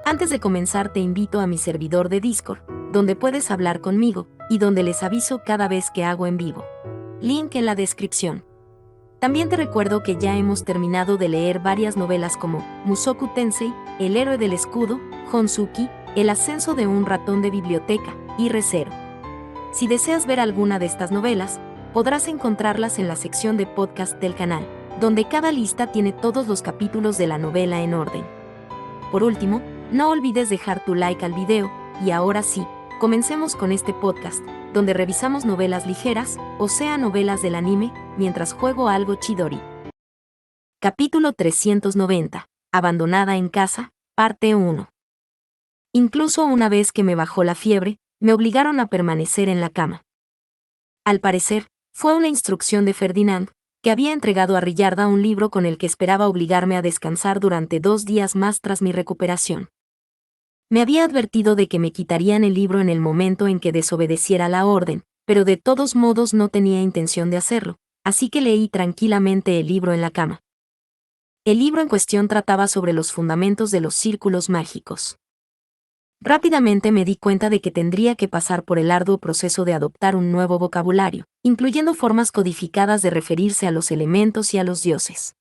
Antes de comenzar te invito a mi servidor de Discord, donde puedes hablar conmigo, y donde les aviso cada vez que hago en vivo. Link en la descripción. También te recuerdo que ya hemos terminado de leer varias novelas como Mushoku Tensei, El héroe del escudo, Honsuki, El ascenso de un ratón de biblioteca, y Re:Zero. Si deseas ver alguna de estas novelas, podrás encontrarlas en la sección de podcast del canal, donde cada lista tiene todos los capítulos de la novela en orden. Por último, no olvides dejar tu like al video, y ahora sí, comencemos con este podcast, donde revisamos novelas ligeras, o sea novelas del anime, mientras juego algo Chidori. Capítulo 390. Abandonada en casa, parte 1. Incluso una vez que me bajó la fiebre, me obligaron a permanecer en la cama. Al parecer, fue una instrucción de Ferdinand, que había entregado a Rillarda un libro con el que esperaba obligarme a descansar durante 2 días más tras mi recuperación. Me había advertido de que me quitarían el libro en el momento en que desobedeciera la orden, pero de todos modos no tenía intención de hacerlo, así que leí tranquilamente el libro en la cama. El libro en cuestión trataba sobre los fundamentos de los círculos mágicos. Rápidamente me di cuenta de que tendría que pasar por el arduo proceso de adoptar un nuevo vocabulario, incluyendo formas codificadas de referirse a los elementos y a los dioses.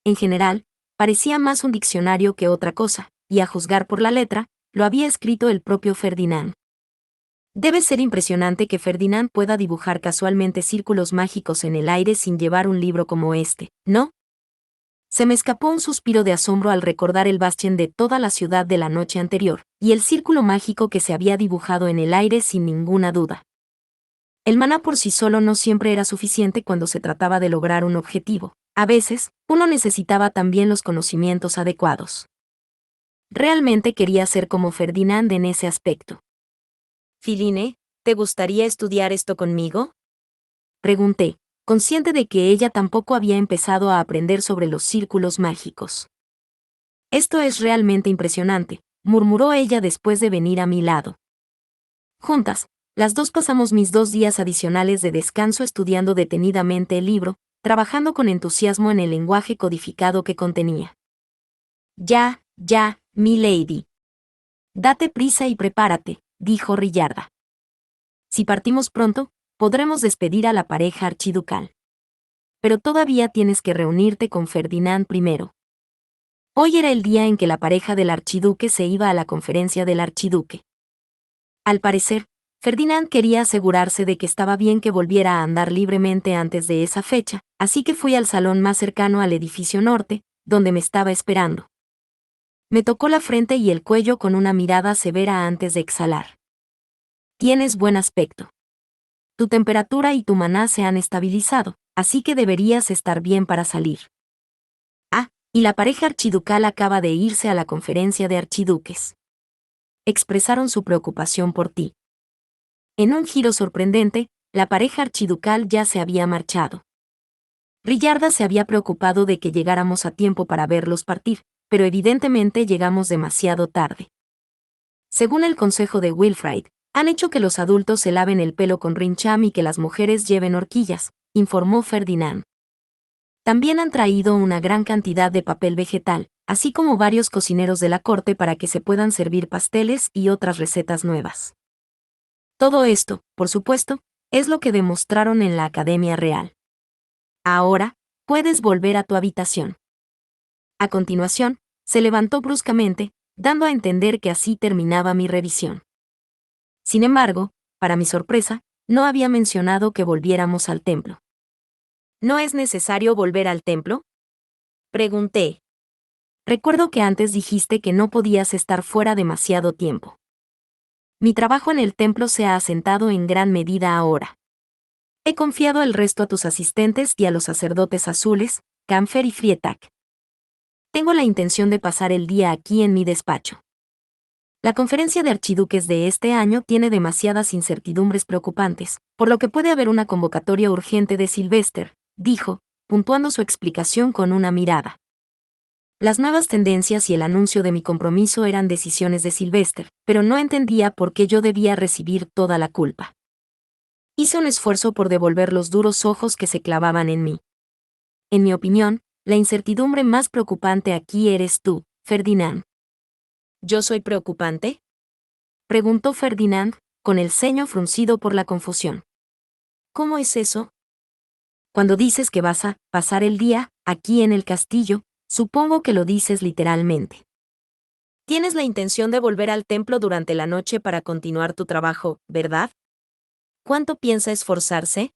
En general, parecía más un diccionario que otra cosa, y a juzgar por la letra, lo había escrito el propio Ferdinand. Debe ser impresionante que Ferdinand pueda dibujar casualmente círculos mágicos en el aire sin llevar un libro como este, ¿no? Se me escapó un suspiro de asombro al recordar el bastión de toda la ciudad de la noche anterior, y el círculo mágico que se había dibujado en el aire sin ninguna duda. El maná por sí solo no siempre era suficiente cuando se trataba de lograr un objetivo. A veces, uno necesitaba también los conocimientos adecuados. Realmente quería ser como Ferdinand en ese aspecto. «Filine, ¿te gustaría estudiar esto conmigo?», pregunté, consciente de que ella tampoco había empezado a aprender sobre los círculos mágicos. «Esto es realmente impresionante», murmuró ella después de venir a mi lado. Juntas, las dos pasamos mis 2 días adicionales de descanso estudiando detenidamente el libro, trabajando con entusiasmo en el lenguaje codificado que contenía. «Ya, mi lady. Date prisa y prepárate», dijo Rillarda. «Si partimos pronto, podremos despedir a la pareja archiducal. Pero todavía tienes que reunirte con Ferdinand primero». Hoy era el día en que la pareja del archiduque se iba a la conferencia del archiduque. Al parecer, Ferdinand quería asegurarse de que estaba bien que volviera a andar libremente antes de esa fecha, así que fui al salón más cercano al edificio norte, donde me estaba esperando. Me tocó la frente y el cuello con una mirada severa antes de exhalar. «Tienes buen aspecto. Tu temperatura y tu maná se han estabilizado, así que deberías estar bien para salir. Ah, y la pareja archiducal acaba de irse a la conferencia de archiduques. Expresaron su preocupación por ti». En un giro sorprendente, la pareja archiducal ya se había marchado. Rillarda se había preocupado de que llegáramos a tiempo para verlos partir, pero evidentemente llegamos demasiado tarde. Según el consejo de Wilfrid, han hecho que los adultos se laven el pelo con rincham y que las mujeres lleven horquillas, informó Ferdinand. También han traído una gran cantidad de papel vegetal, así como varios cocineros de la corte para que se puedan servir pasteles y otras recetas nuevas. Todo esto, por supuesto, es lo que demostraron en la Academia Real. Ahora, puedes volver a tu habitación. A continuación, se levantó bruscamente, dando a entender que así terminaba mi revisión. Sin embargo, para mi sorpresa, no había mencionado que volviéramos al templo. «¿No es necesario volver al templo?», pregunté. «Recuerdo que antes dijiste que no podías estar fuera demasiado tiempo. Mi trabajo en el templo se ha asentado en gran medida ahora. He confiado el resto a tus asistentes y a los sacerdotes azules, Camfer y Frietak. Tengo la intención de pasar el día aquí en mi despacho. La conferencia de archiduques de este año tiene demasiadas incertidumbres preocupantes, por lo que puede haber una convocatoria urgente de Sylvester», dijo, puntuando su explicación con una mirada. Las nuevas tendencias y el anuncio de mi compromiso eran decisiones de Sylvester, pero no entendía por qué yo debía recibir toda la culpa. Hice un esfuerzo por devolver los duros ojos que se clavaban en mí. «En mi opinión, la incertidumbre más preocupante aquí eres tú, Ferdinand. ¿Yo soy preocupante? Preguntó Ferdinand, con el ceño fruncido por la confusión. ¿Cómo es eso? Cuando dices que vas a pasar el día aquí en el castillo, supongo que lo dices literalmente. Tienes la intención de volver al templo durante la noche para continuar tu trabajo, ¿verdad? ¿Cuánto piensa esforzarse?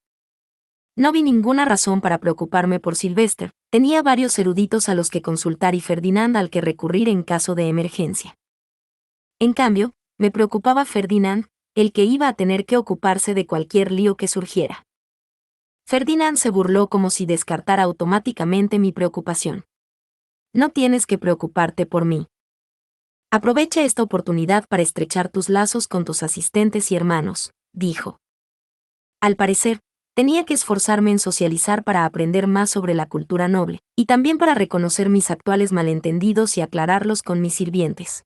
No vi ninguna razón para preocuparme por Sylvester. Tenía varios eruditos a los que consultar y Ferdinand al que recurrir en caso de emergencia. En cambio, me preocupaba Ferdinand, el que iba a tener que ocuparse de cualquier lío que surgiera. Ferdinand se burló como si descartara automáticamente mi preocupación. No tienes que preocuparte por mí. Aprovecha esta oportunidad para estrechar tus lazos con tus asistentes y hermanos, dijo. Al parecer, tenía que esforzarme en socializar para aprender más sobre la cultura noble, y también para reconocer mis actuales malentendidos y aclararlos con mis sirvientes.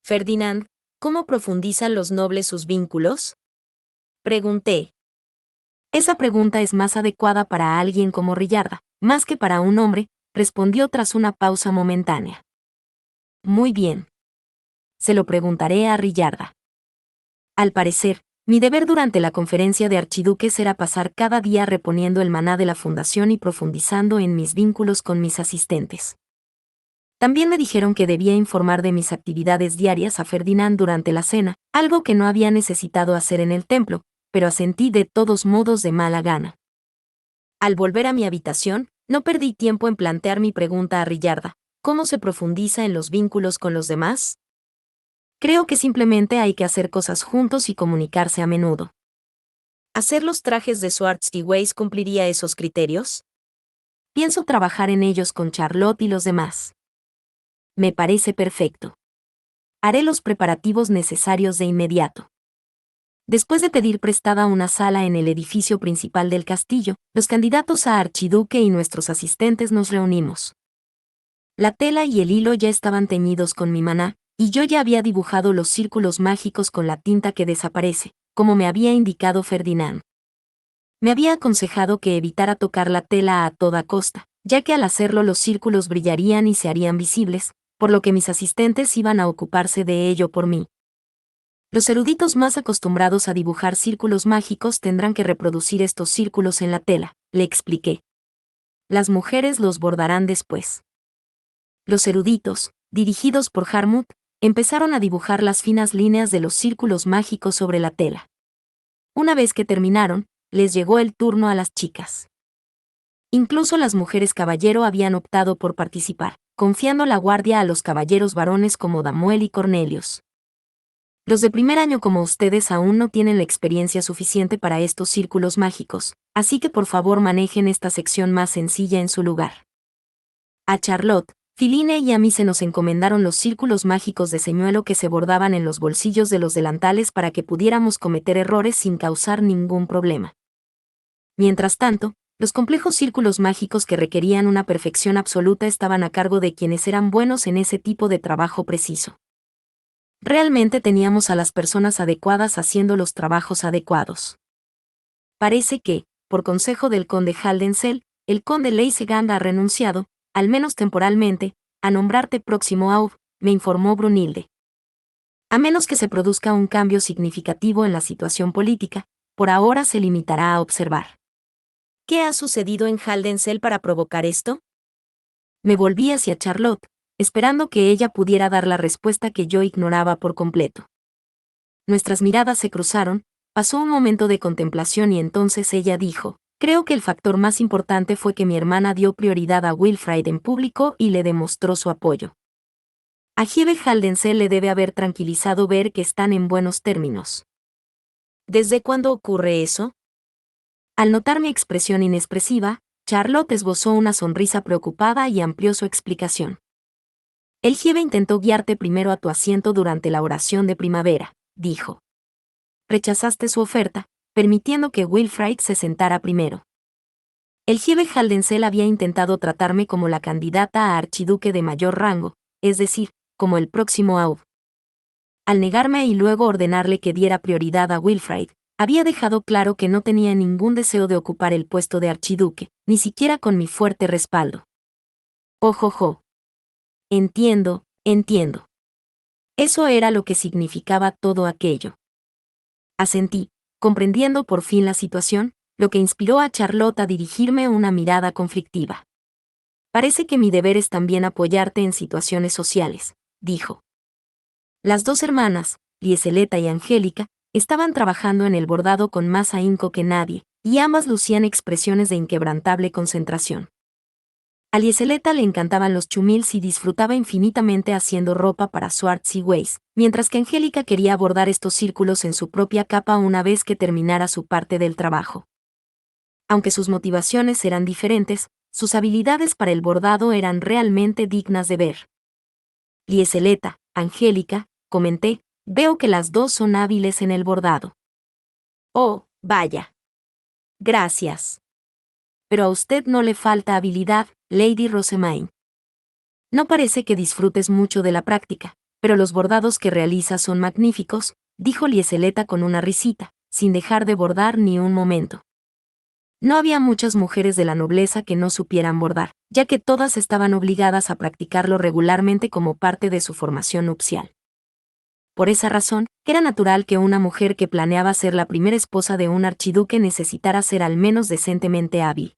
Ferdinand, ¿cómo profundizan los nobles sus vínculos? Pregunté. Esa pregunta es más adecuada para alguien como Rillarda, más que para un hombre, respondió tras una pausa momentánea. Muy bien. Se lo preguntaré a Rillarda. Al parecer, mi deber durante la conferencia de archiduques era pasar cada día reponiendo el maná de la fundación y profundizando en mis vínculos con mis asistentes. También me dijeron que debía informar de mis actividades diarias a Ferdinand durante la cena, algo que no había necesitado hacer en el templo, pero asentí de todos modos de mala gana. Al volver a mi habitación, no perdí tiempo en plantear mi pregunta a Rillarda: ¿cómo se profundiza en los vínculos con los demás? Creo que simplemente hay que hacer cosas juntos y comunicarse a menudo. ¿Hacer los trajes de Swords y Weiss cumpliría esos criterios? Pienso trabajar en ellos con Charlotte y los demás. Me parece perfecto. Haré los preparativos necesarios de inmediato. Después de pedir prestada una sala en el edificio principal del castillo, los candidatos a archiduque y nuestros asistentes nos reunimos. La tela y el hilo ya estaban teñidos con mi maná, y yo ya había dibujado los círculos mágicos con la tinta que desaparece, como me había indicado Ferdinand. Me había aconsejado que evitara tocar la tela a toda costa, ya que al hacerlo los círculos brillarían y se harían visibles, por lo que mis asistentes iban a ocuparse de ello por mí. Los eruditos más acostumbrados a dibujar círculos mágicos tendrán que reproducir estos círculos en la tela, le expliqué. Las mujeres los bordarán después. Los eruditos, dirigidos por Harmut, empezaron a dibujar las finas líneas de los círculos mágicos sobre la tela. Una vez que terminaron, les llegó el turno a las chicas. Incluso las mujeres caballero habían optado por participar, confiando la guardia a los caballeros varones como Damuel y Cornelius. Los de primer año como ustedes aún no tienen la experiencia suficiente para estos círculos mágicos, así que por favor manejen esta sección más sencilla en su lugar. A Charlotte, Filine y a mí se nos encomendaron los círculos mágicos de señuelo que se bordaban en los bolsillos de los delantales para que pudiéramos cometer errores sin causar ningún problema. Mientras tanto, los complejos círculos mágicos que requerían una perfección absoluta estaban a cargo de quienes eran buenos en ese tipo de trabajo preciso. Realmente teníamos a las personas adecuadas haciendo los trabajos adecuados. Parece que, por consejo del conde Haldensel, el conde Leisegang ha renunciado, al menos temporalmente, a nombrarte próximo Aub, me informó Brunilde. A menos que se produzca un cambio significativo en la situación política, por ahora se limitará a observar. ¿Qué ha sucedido en Haldensel para provocar esto? Me volví hacia Charlotte, esperando que ella pudiera dar la respuesta que yo ignoraba por completo. Nuestras miradas se cruzaron, pasó un momento de contemplación y entonces ella dijo: creo que el factor más importante fue que mi hermana dio prioridad a Wilfrid en público y le demostró su apoyo. A Hiebe Haldensel le debe haber tranquilizado ver que están en buenos términos. ¿Desde cuándo ocurre eso? Al notar mi expresión inexpresiva, Charlotte esbozó una sonrisa preocupada y amplió su explicación. El Hiebe intentó guiarte primero a tu asiento durante la oración de primavera, dijo. Rechazaste su oferta, permitiendo que Wilfrid se sentara primero. El Hiebe Haldensel había intentado tratarme como la candidata a archiduque de mayor rango, es decir, como el próximo Aub. Al negarme y luego ordenarle que diera prioridad a Wilfrid, había dejado claro que no tenía ningún deseo de ocupar el puesto de archiduque, ni siquiera con mi fuerte respaldo. Ojojo. Entiendo. Eso era lo que significaba todo aquello. Asentí, comprendiendo por fin la situación, lo que inspiró a Charlotte a dirigirme una mirada conflictiva. Parece que mi deber es también apoyarte en situaciones sociales, dijo. Las dos hermanas, Lieseleta y Angélica, estaban trabajando en el bordado con más ahínco que nadie, y ambas lucían expresiones de inquebrantable concentración. A Lieseleta le encantaban los chumils y disfrutaba infinitamente haciendo ropa para Swartz y Weiss, mientras que Angélica quería bordar estos círculos en su propia capa una vez que terminara su parte del trabajo. Aunque sus motivaciones eran diferentes, sus habilidades para el bordado eran realmente dignas de ver. Lieseleta, Angélica, comenté, veo que las dos son hábiles en el bordado. Oh, vaya. Gracias. Pero a usted no le falta habilidad, Lady Rosemaine. No parece que disfrutes mucho de la práctica, pero los bordados que realizas son magníficos, dijo Lieseleta con una risita, sin dejar de bordar ni un momento. No había muchas mujeres de la nobleza que no supieran bordar, ya que todas estaban obligadas a practicarlo regularmente como parte de su formación nupcial. Por esa razón, era natural que una mujer que planeaba ser la primera esposa de un archiduque necesitara ser al menos decentemente hábil.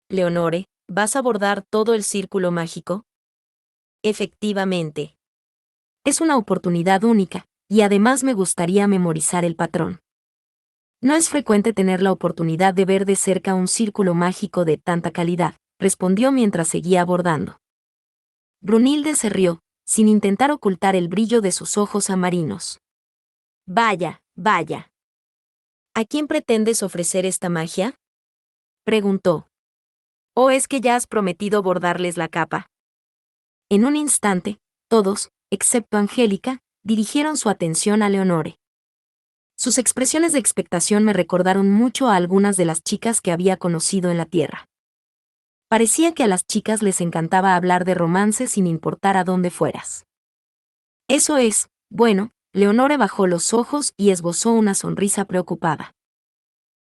Leonore, ¿vas a bordar todo el círculo mágico? Efectivamente. Es una oportunidad única, y además me gustaría memorizar el patrón. No es frecuente tener la oportunidad de ver de cerca un círculo mágico de tanta calidad, respondió mientras seguía bordando. Brunilde se rió, sin intentar ocultar el brillo de sus ojos amarinos. Vaya, vaya. ¿A quién pretendes ofrecer esta magia? Preguntó. ¿O es que ya has prometido bordarles la capa? En un instante, todos, excepto Angélica, dirigieron su atención a Leonore. Sus expresiones de expectación me recordaron mucho a algunas de las chicas que había conocido en la tierra. Parecía que a las chicas les encantaba hablar de romance sin importar a dónde fueras. Eso es, bueno, Leonore bajó los ojos y esbozó una sonrisa preocupada.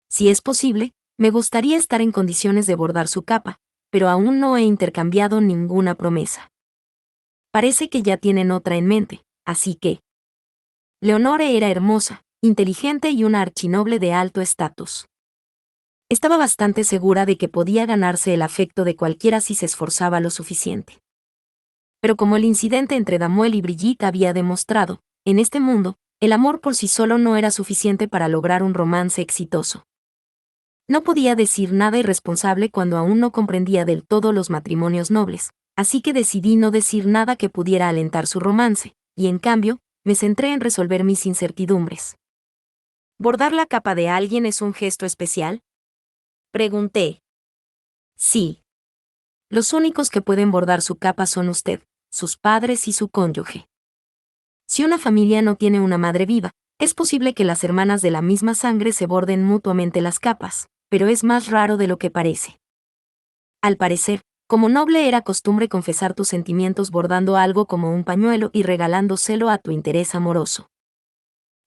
Si es posible, me gustaría estar en condiciones de bordar su capa, pero aún no he intercambiado ninguna promesa. Parece que ya tienen otra en mente, así que... Leonore era hermosa, inteligente y una archinoble de alto estatus. Estaba bastante segura de que podía ganarse el afecto de cualquiera si se esforzaba lo suficiente. Pero como el incidente entre Damuel y Brigitte había demostrado, en este mundo, el amor por sí solo no era suficiente para lograr un romance exitoso. No podía decir nada irresponsable cuando aún no comprendía del todo los matrimonios nobles, así que decidí no decir nada que pudiera alentar su romance, y en cambio, me centré en resolver mis incertidumbres. ¿Bordar la capa de alguien es un gesto especial? Pregunté. Sí. Los únicos que pueden bordar su capa son usted, sus padres y su cónyuge. Si una familia no tiene una madre viva, es posible que las hermanas de la misma sangre se borden mutuamente las capas, pero es más raro de lo que parece. Al parecer, como noble era costumbre confesar tus sentimientos bordando algo como un pañuelo y regalándoselo a tu interés amoroso.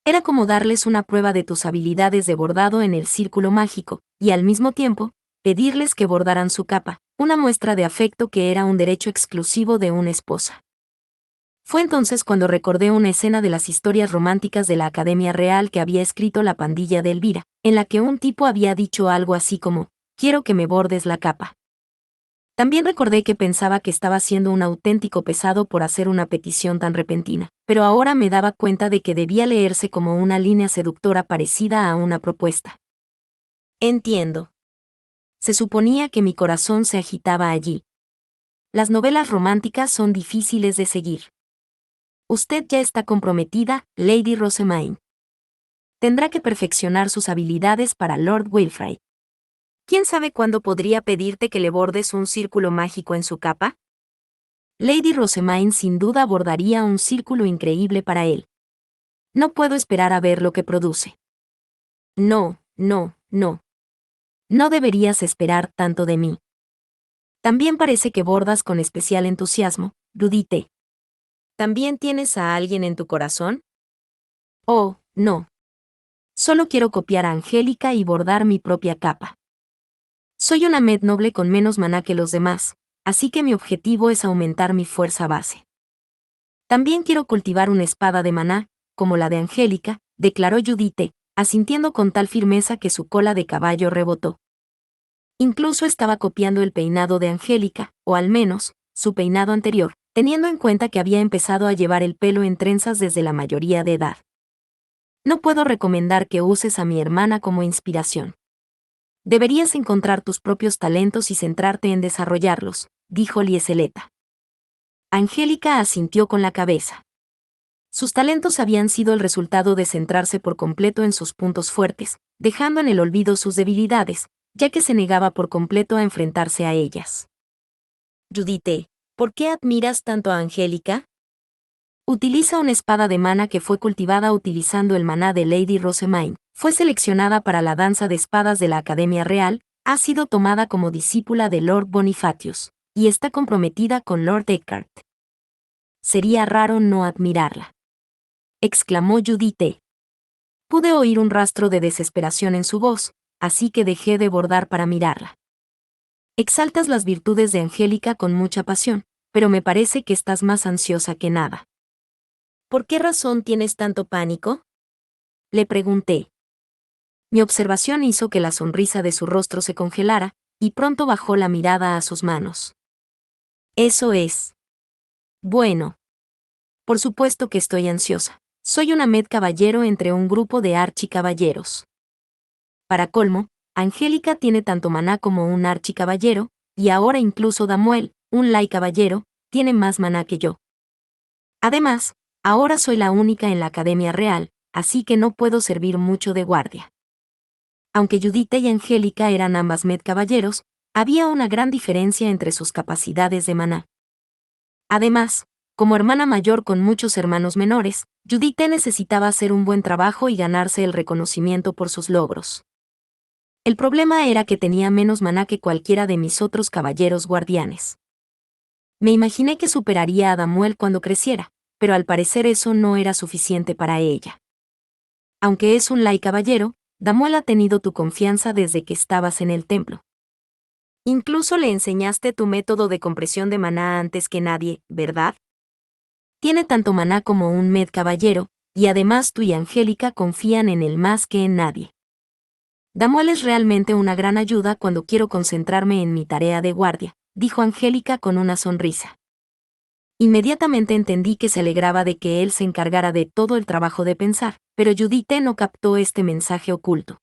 Era como darles una prueba de tus habilidades de bordado en el círculo mágico, y al mismo tiempo, pedirles que bordaran su capa, una muestra de afecto que era un derecho exclusivo de una esposa. Fue entonces cuando recordé una escena de las historias románticas de la Academia Real que había escrito la pandilla de Elvira, en la que un tipo había dicho algo así como, quiero que me bordes la capa. También recordé que pensaba que estaba siendo un auténtico pesado por hacer una petición tan repentina, pero ahora me daba cuenta de que debía leerse como una línea seductora parecida a una propuesta. Entiendo. Se suponía que mi corazón se agitaba allí. Las novelas románticas son difíciles de seguir. Usted ya está comprometida, Lady Rosemaine. Tendrá que perfeccionar sus habilidades para Lord Wilfrid. ¿Quién sabe cuándo podría pedirte que le bordes un círculo mágico en su capa? Lady Rosemaine sin duda bordaría un círculo increíble para él. No puedo esperar a ver lo que produce. No, no, no. No deberías esperar tanto de mí. También parece que bordas con especial entusiasmo, Judith. ¿También tienes a alguien en tu corazón? Oh, no. Solo quiero copiar a Angélica y bordar mi propia capa. Soy una med noble con menos maná que los demás, así que mi objetivo es aumentar mi fuerza base. También quiero cultivar una espada de maná, como la de Angélica, declaró Judite, asintiendo con tal firmeza que su cola de caballo rebotó. Incluso estaba copiando el peinado de Angélica, o al menos, su peinado anterior, teniendo en cuenta que había empezado a llevar el pelo en trenzas desde la mayoría de edad. No puedo recomendar que uses a mi hermana como inspiración. Deberías encontrar tus propios talentos y centrarte en desarrollarlos, dijo Lieseleta. Angélica asintió con la cabeza. Sus talentos habían sido el resultado de centrarse por completo en sus puntos fuertes, dejando en el olvido sus debilidades, ya que se negaba por completo a enfrentarse a ellas. Judite, ¿por qué admiras tanto a Angélica? Utiliza una espada de mana que fue cultivada utilizando el maná de Lady Rosemain. Fue seleccionada para la danza de espadas de la Academia Real, ha sido tomada como discípula de Lord Bonifacius, y está comprometida con Lord Eckhart. Sería raro no admirarla, exclamó Judite. Pude oír un rastro de desesperación en su voz, así que dejé de bordar para mirarla. Exaltas las virtudes de Angélica con mucha pasión, pero me parece que estás más ansiosa que nada. ¿Por qué razón tienes tanto pánico? Le pregunté. Mi observación hizo que la sonrisa de su rostro se congelara, y pronto bajó la mirada a sus manos. Eso es. Bueno. Por supuesto que estoy ansiosa. Soy una Met caballero entre un grupo de archicaballeros. Para colmo, Angélica tiene tanto maná como un archicaballero, y ahora incluso Damuel, un lai caballero, tiene más maná que yo. Además, ahora soy la única en la Academia Real, así que no puedo servir mucho de guardia. Aunque Judite y Angélica eran ambas Met caballeros, había una gran diferencia entre sus capacidades de maná. Además, como hermana mayor con muchos hermanos menores, Judite necesitaba hacer un buen trabajo y ganarse el reconocimiento por sus logros. El problema era que tenía menos maná que cualquiera de mis otros caballeros guardianes. Me imaginé que superaría a Damuel cuando creciera, pero al parecer eso no era suficiente para ella. Aunque es un lai caballero, Damuel ha tenido tu confianza desde que estabas en el templo. Incluso le enseñaste tu método de compresión de maná antes que nadie, ¿verdad? Tiene tanto maná como un Met caballero, y además tú y Angélica confían en él más que en nadie. Damuel es realmente una gran ayuda cuando quiero concentrarme en mi tarea de guardia, dijo Angélica con una sonrisa. Inmediatamente entendí que se alegraba de que él se encargara de todo el trabajo de pensar, pero Judite no captó este mensaje oculto.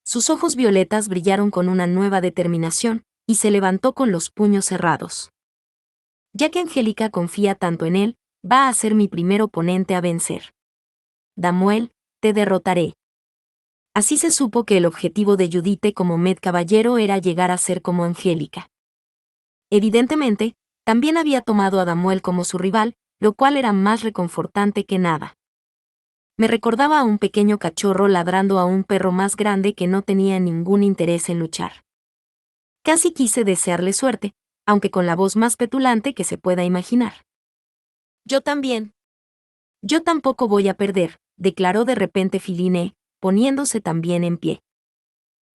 Sus ojos violetas brillaron con una nueva determinación, y se levantó con los puños cerrados. Ya que Angélica confía tanto en él, va a ser mi primer oponente a vencer. Damuel, te derrotaré. Así se supo que el objetivo de Judite como Met caballero era llegar a ser como Angélica. Evidentemente, también había tomado a Damuel como su rival, lo cual era más reconfortante que nada. Me recordaba a un pequeño cachorro ladrando a un perro más grande que no tenía ningún interés en luchar. Casi quise desearle suerte, aunque con la voz más petulante que se pueda imaginar. Yo también. Yo tampoco voy a perder, declaró de repente Filine, poniéndose también en pie.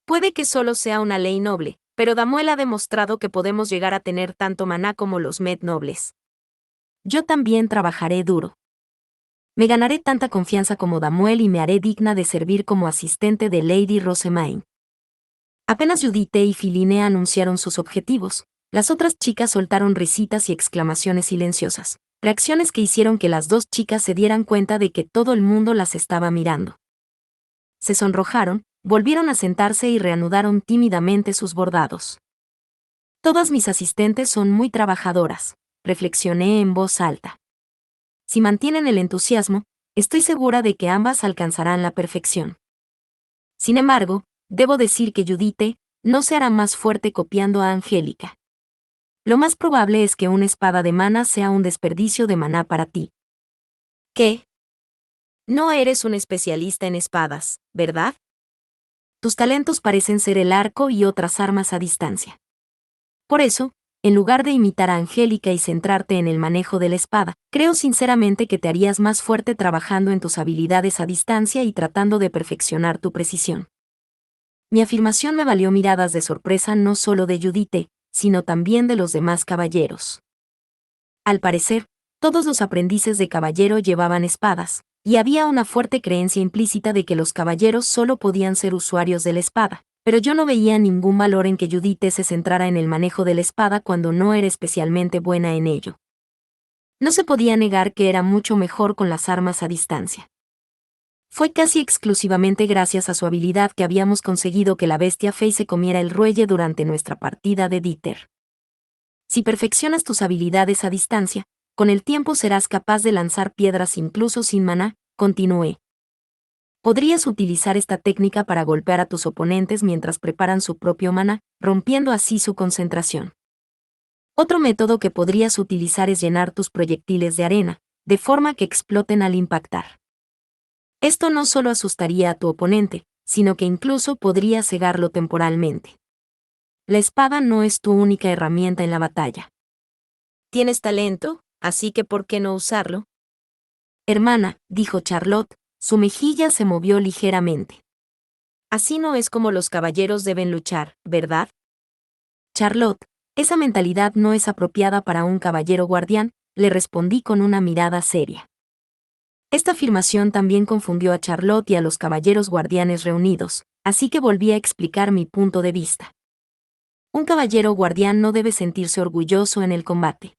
Puede que solo sea una ley noble, pero Damuel ha demostrado que podemos llegar a tener tanto maná como los Met nobles. Yo también trabajaré duro. Me ganaré tanta confianza como Damuel y me haré digna de servir como asistente de Lady Rosemain. Apenas Judite y Filine anunciaron sus objetivos, las otras chicas soltaron risitas y exclamaciones silenciosas, reacciones que hicieron que las dos chicas se dieran cuenta de que todo el mundo las estaba mirando. Se sonrojaron, volvieron a sentarse y reanudaron tímidamente sus bordados. Todas mis asistentes son muy trabajadoras, reflexioné en voz alta. Si mantienen el entusiasmo, estoy segura de que ambas alcanzarán la perfección. Sin embargo, debo decir que Judite no se hará más fuerte copiando a Angélica. Lo más probable es que una espada de mana sea un desperdicio de maná para ti. ¿Qué? No eres un especialista en espadas, ¿verdad? Tus talentos parecen ser el arco y otras armas a distancia. Por eso, en lugar de imitar a Angélica y centrarte en el manejo de la espada, creo sinceramente que te harías más fuerte trabajando en tus habilidades a distancia y tratando de perfeccionar tu precisión. Mi afirmación me valió miradas de sorpresa no solo de Judite, sino también de los demás caballeros. Al parecer, Todos los aprendices de caballero llevaban espadas, y había una fuerte creencia implícita de que los caballeros solo podían ser usuarios de la espada, pero yo no veía ningún valor en que Judith se centrara en el manejo de la espada cuando no era especialmente buena en ello. No se podía negar que era mucho mejor con las armas a distancia. Fue casi exclusivamente gracias a su habilidad que habíamos conseguido que la bestia Fey se comiera el ruelle durante nuestra partida de Dieter. Si perfeccionas tus habilidades a distancia, con el tiempo serás capaz de lanzar piedras incluso sin maná, continué. Podrías utilizar esta técnica para golpear a tus oponentes mientras preparan su propio maná, rompiendo así su concentración. Otro método que podrías utilizar es llenar tus proyectiles de arena, de forma que exploten al impactar. Esto no solo asustaría a tu oponente, sino que incluso podría cegarlo temporalmente. La espada no es tu única herramienta en la batalla. Tienes talento, así que ¿por qué no usarlo? Hermana, dijo Charlotte, su mejilla se movió ligeramente. Así no es como los caballeros deben luchar, ¿verdad? Charlotte, esa mentalidad no es apropiada para un caballero guardián, le respondí con una mirada seria. Esta afirmación también confundió a Charlotte y a los caballeros guardianes reunidos, así que volví a explicar mi punto de vista. Un caballero guardián no debe sentirse orgulloso en el combate.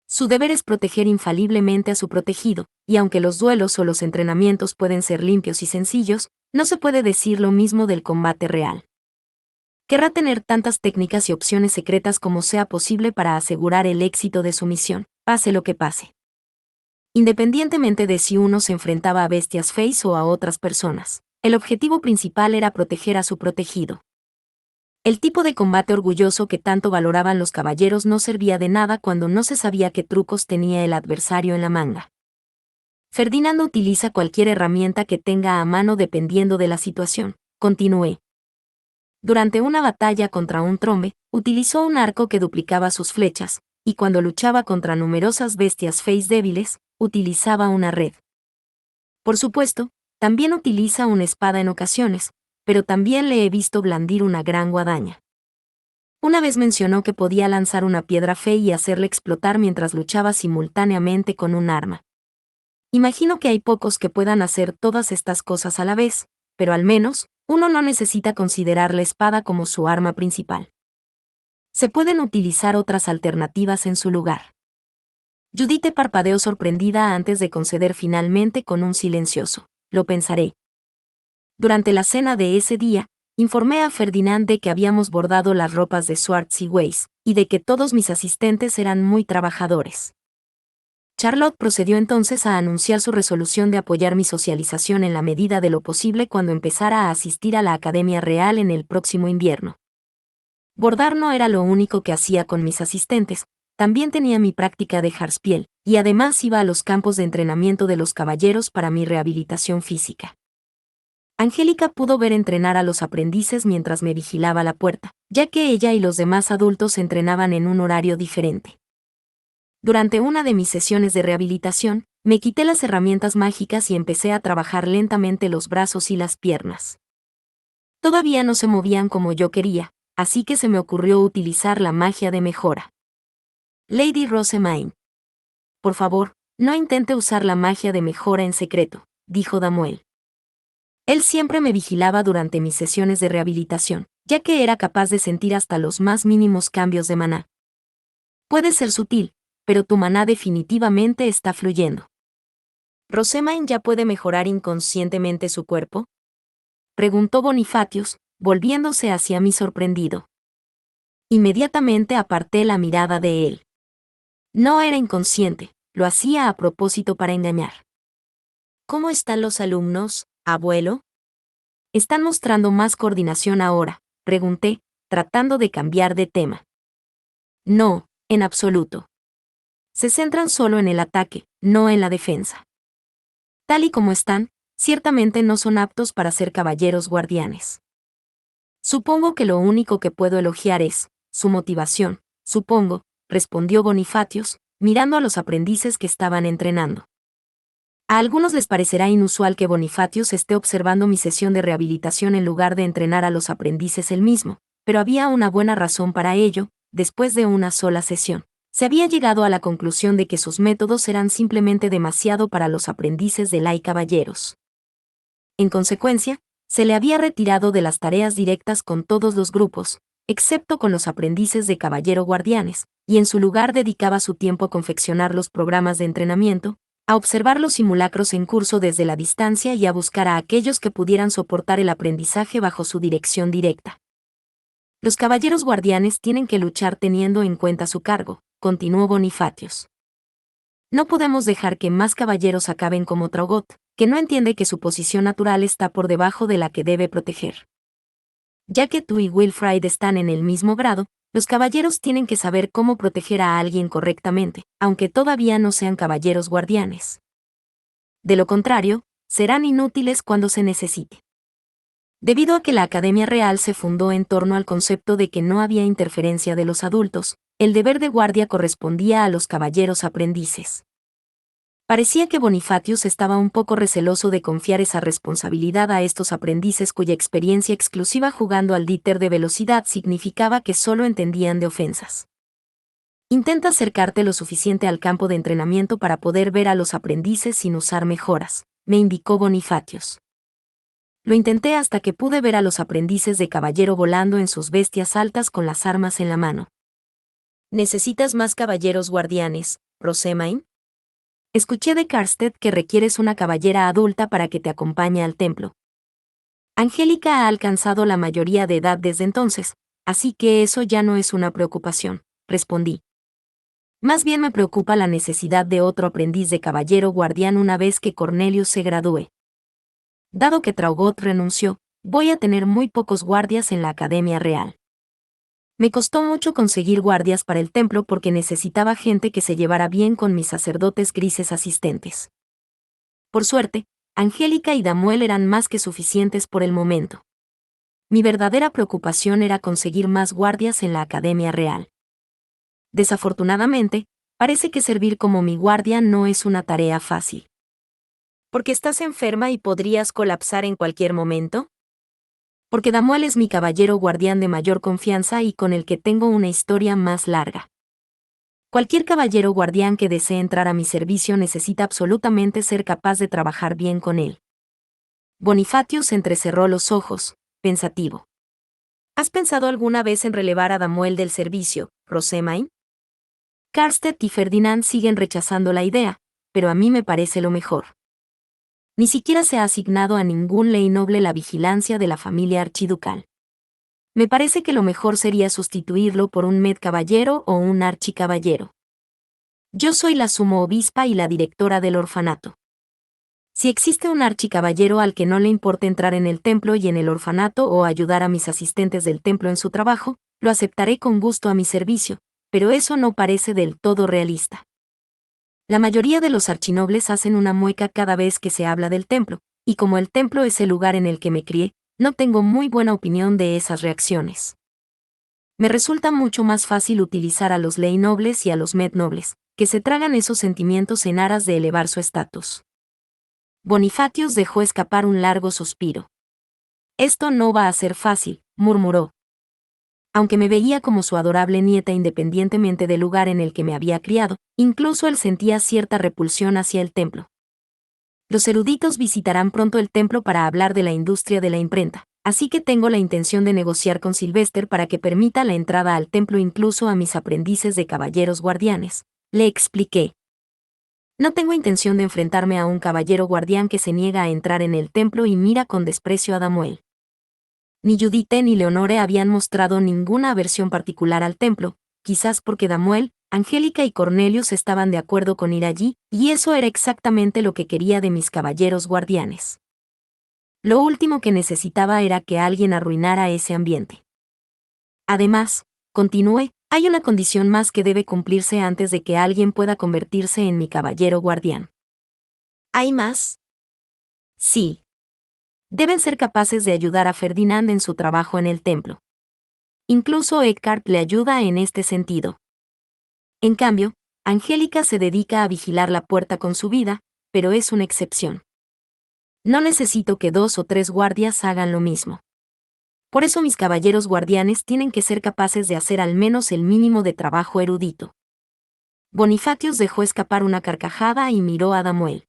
Su deber es proteger infaliblemente a su protegido, y aunque los duelos o los entrenamientos pueden ser limpios y sencillos, no se puede decir lo mismo del combate real. Querrá tener tantas técnicas y opciones secretas como sea posible para asegurar el éxito de su misión, pase lo que pase. Independientemente de si uno se enfrentaba a bestias feys o a otras personas, el objetivo principal era proteger a su protegido. El tipo de combate orgulloso que tanto valoraban los caballeros no servía de nada cuando no se sabía qué trucos tenía el adversario en la manga. Ferdinando utiliza cualquier herramienta que tenga a mano dependiendo de la situación, continué. Durante una batalla contra un trombe, utilizó un arco que duplicaba sus flechas, y cuando luchaba contra numerosas bestias feys débiles, utilizaba una red. Por supuesto, también utiliza una espada en ocasiones, pero también le he visto blandir una gran guadaña. Una vez mencionó que podía lanzar una piedra fey y hacerla explotar mientras luchaba simultáneamente con un arma. Imagino que hay pocos que puedan hacer todas estas cosas a la vez, pero al menos, uno no necesita considerar la espada como su arma principal. Se pueden utilizar otras alternativas en su lugar. Judith parpadeó sorprendida antes de conceder finalmente con un silencioso. Lo pensaré. Durante la cena de ese día, informé a Ferdinand de que habíamos bordado las ropas de Swartz y Weiss, y de que todos mis asistentes eran muy trabajadores. Charlotte procedió entonces a anunciar su resolución de apoyar mi socialización en la medida de lo posible cuando empezara a asistir a la Academia Real en el próximo invierno. Bordar no era lo único que hacía con mis asistentes, también tenía mi práctica de jarspiel, y además iba a los campos de entrenamiento de los caballeros para mi rehabilitación física. Angélica pudo ver entrenar a los aprendices mientras me vigilaba la puerta, ya que ella y los demás adultos entrenaban en un horario diferente. Durante una de mis sesiones de rehabilitación, me quité las herramientas mágicas y empecé a trabajar lentamente los brazos y las piernas. Todavía no se movían como yo quería, así que se me ocurrió utilizar la magia de mejora. Lady Rosamine. Por favor, no intente usar la magia de mejora en secreto, dijo Damuel. Él siempre me vigilaba durante mis sesiones de rehabilitación, ya que era capaz de sentir hasta los más mínimos cambios de maná. Puede ser sutil, pero tu maná definitivamente está fluyendo. ¿Rosamine ya puede mejorar inconscientemente su cuerpo? Preguntó Bonifatius, volviéndose hacia mí sorprendido. Inmediatamente aparté la mirada de él. No era inconsciente, lo hacía a propósito para engañar. ¿Cómo están los alumnos, abuelo? ¿Están mostrando más coordinación ahora?, pregunté, tratando de cambiar de tema. No, en absoluto. Se centran solo en el ataque, no en la defensa. Tal y como están, ciertamente no son aptos para ser caballeros guardianes. Supongo que lo único que puedo elogiar es su motivación, supongo, respondió Bonifatius, mirando a los aprendices que estaban entrenando. A algunos les parecerá inusual que Bonifatius esté observando mi sesión de rehabilitación en lugar de entrenar a los aprendices él mismo, pero había una buena razón para ello. Después de una sola sesión, Se había llegado a la conclusión de que sus métodos eran simplemente demasiado para los aprendices de Lai caballeros. En consecuencia, se le había retirado de las tareas directas con todos los grupos, excepto con los aprendices de caballero guardianes, y en su lugar dedicaba su tiempo a confeccionar los programas de entrenamiento, a observar los simulacros en curso desde la distancia y a buscar a aquellos que pudieran soportar el aprendizaje bajo su dirección directa. Los caballeros guardianes tienen que luchar teniendo en cuenta su cargo, continuó Bonifatios. No podemos dejar que más caballeros acaben como Traugot, que no entiende que su posición natural está por debajo de la que debe proteger. Ya que tú y Wilfrid están en el mismo grado, los caballeros tienen que saber cómo proteger a alguien correctamente, aunque todavía no sean caballeros guardianes. De lo contrario, serán inútiles cuando se necesite. Debido a que la Academia Real se fundó en torno al concepto de que no había interferencia de los adultos, el deber de guardia correspondía a los caballeros aprendices. Parecía que Bonifatius estaba un poco receloso de confiar esa responsabilidad a estos aprendices cuya experiencia exclusiva jugando al díter de velocidad significaba que solo entendían de ofensas. Intenta acercarte lo suficiente al campo de entrenamiento para poder ver a los aprendices sin usar mejoras, me indicó Bonifatius. Lo intenté hasta que pude ver a los aprendices de caballero volando en sus bestias altas con las armas en la mano. ¿Necesitas más caballeros guardianes, Rosemain? Escuché de Karstedt que requieres una caballera adulta para que te acompañe al templo. Angélica ha alcanzado la mayoría de edad desde entonces, así que eso ya no es una preocupación, respondí. Más bien me preocupa la necesidad de otro aprendiz de caballero guardián una vez que Cornelius se gradúe. Dado que Traugot renunció, voy a tener muy pocos guardias en la Academia Real. Me costó mucho conseguir guardias para el templo porque necesitaba gente que se llevara bien con mis sacerdotes grises asistentes. Por suerte, Angélica y Damuel eran más que suficientes por el momento. Mi verdadera preocupación era conseguir más guardias en la Academia Real. Desafortunadamente, parece que servir como mi guardia no es una tarea fácil. ¿Porque estás enferma y podrías colapsar en cualquier momento? Porque Damuel es mi caballero guardián de mayor confianza y con el que tengo una historia más larga. Cualquier caballero guardián que desee entrar a mi servicio necesita absolutamente ser capaz de trabajar bien con él. Bonifatius entrecerró los ojos, pensativo. ¿Has pensado alguna vez en relevar a Damuel del servicio, Rosemain? Karstedt y Ferdinand siguen rechazando la idea, pero a mí me parece lo mejor. Ni siquiera se ha asignado a ningún ley noble la vigilancia de la familia archiducal. Me parece que lo mejor sería sustituirlo por un med caballero o un archicaballero. Yo soy la sumo obispa y la directora del orfanato. Si existe un archicaballero al que no le importe entrar en el templo y en el orfanato o ayudar a mis asistentes del templo en su trabajo, lo aceptaré con gusto a mi servicio, pero eso no parece del todo realista. La mayoría de los archinobles hacen una mueca cada vez que se habla del templo, y como el templo es el lugar en el que me crié, no tengo muy buena opinión de esas reacciones. Me resulta mucho más fácil utilizar a los ley nobles y a los med nobles, que se tragan esos sentimientos en aras de elevar su estatus. Bonifatius dejó escapar un largo suspiro. Esto no va a ser fácil, murmuró. Aunque me veía como su adorable nieta independientemente del lugar en el que me había criado, incluso él sentía cierta repulsión hacia el templo. Los eruditos visitarán pronto el templo para hablar de la industria de la imprenta, así que tengo la intención de negociar con Sylvester para que permita la entrada al templo incluso a mis aprendices de caballeros guardianes, le expliqué. No tengo intención de enfrentarme a un caballero guardián que se niega a entrar en el templo y mira con desprecio a Damuel. Ni Judite ni Leonore habían mostrado ninguna aversión particular al templo, quizás porque Damuel, Angélica y Cornelius estaban de acuerdo con ir allí, y eso era exactamente lo que quería de mis caballeros guardianes. Lo último que necesitaba era que alguien arruinara ese ambiente. Además, continué, hay una condición más que debe cumplirse antes de que alguien pueda convertirse en mi caballero guardián. ¿Hay más? Sí. Deben ser capaces de ayudar a Ferdinand en su trabajo en el templo. Incluso Eckhart le ayuda en este sentido. En cambio, Angélica se dedica a vigilar la puerta con su vida, pero es una excepción. No necesito que 2 o 3 guardias hagan lo mismo. Por eso mis caballeros guardianes tienen que ser capaces de hacer al menos el mínimo de trabajo erudito. Bonifatius dejó escapar una carcajada y miró a Damuel.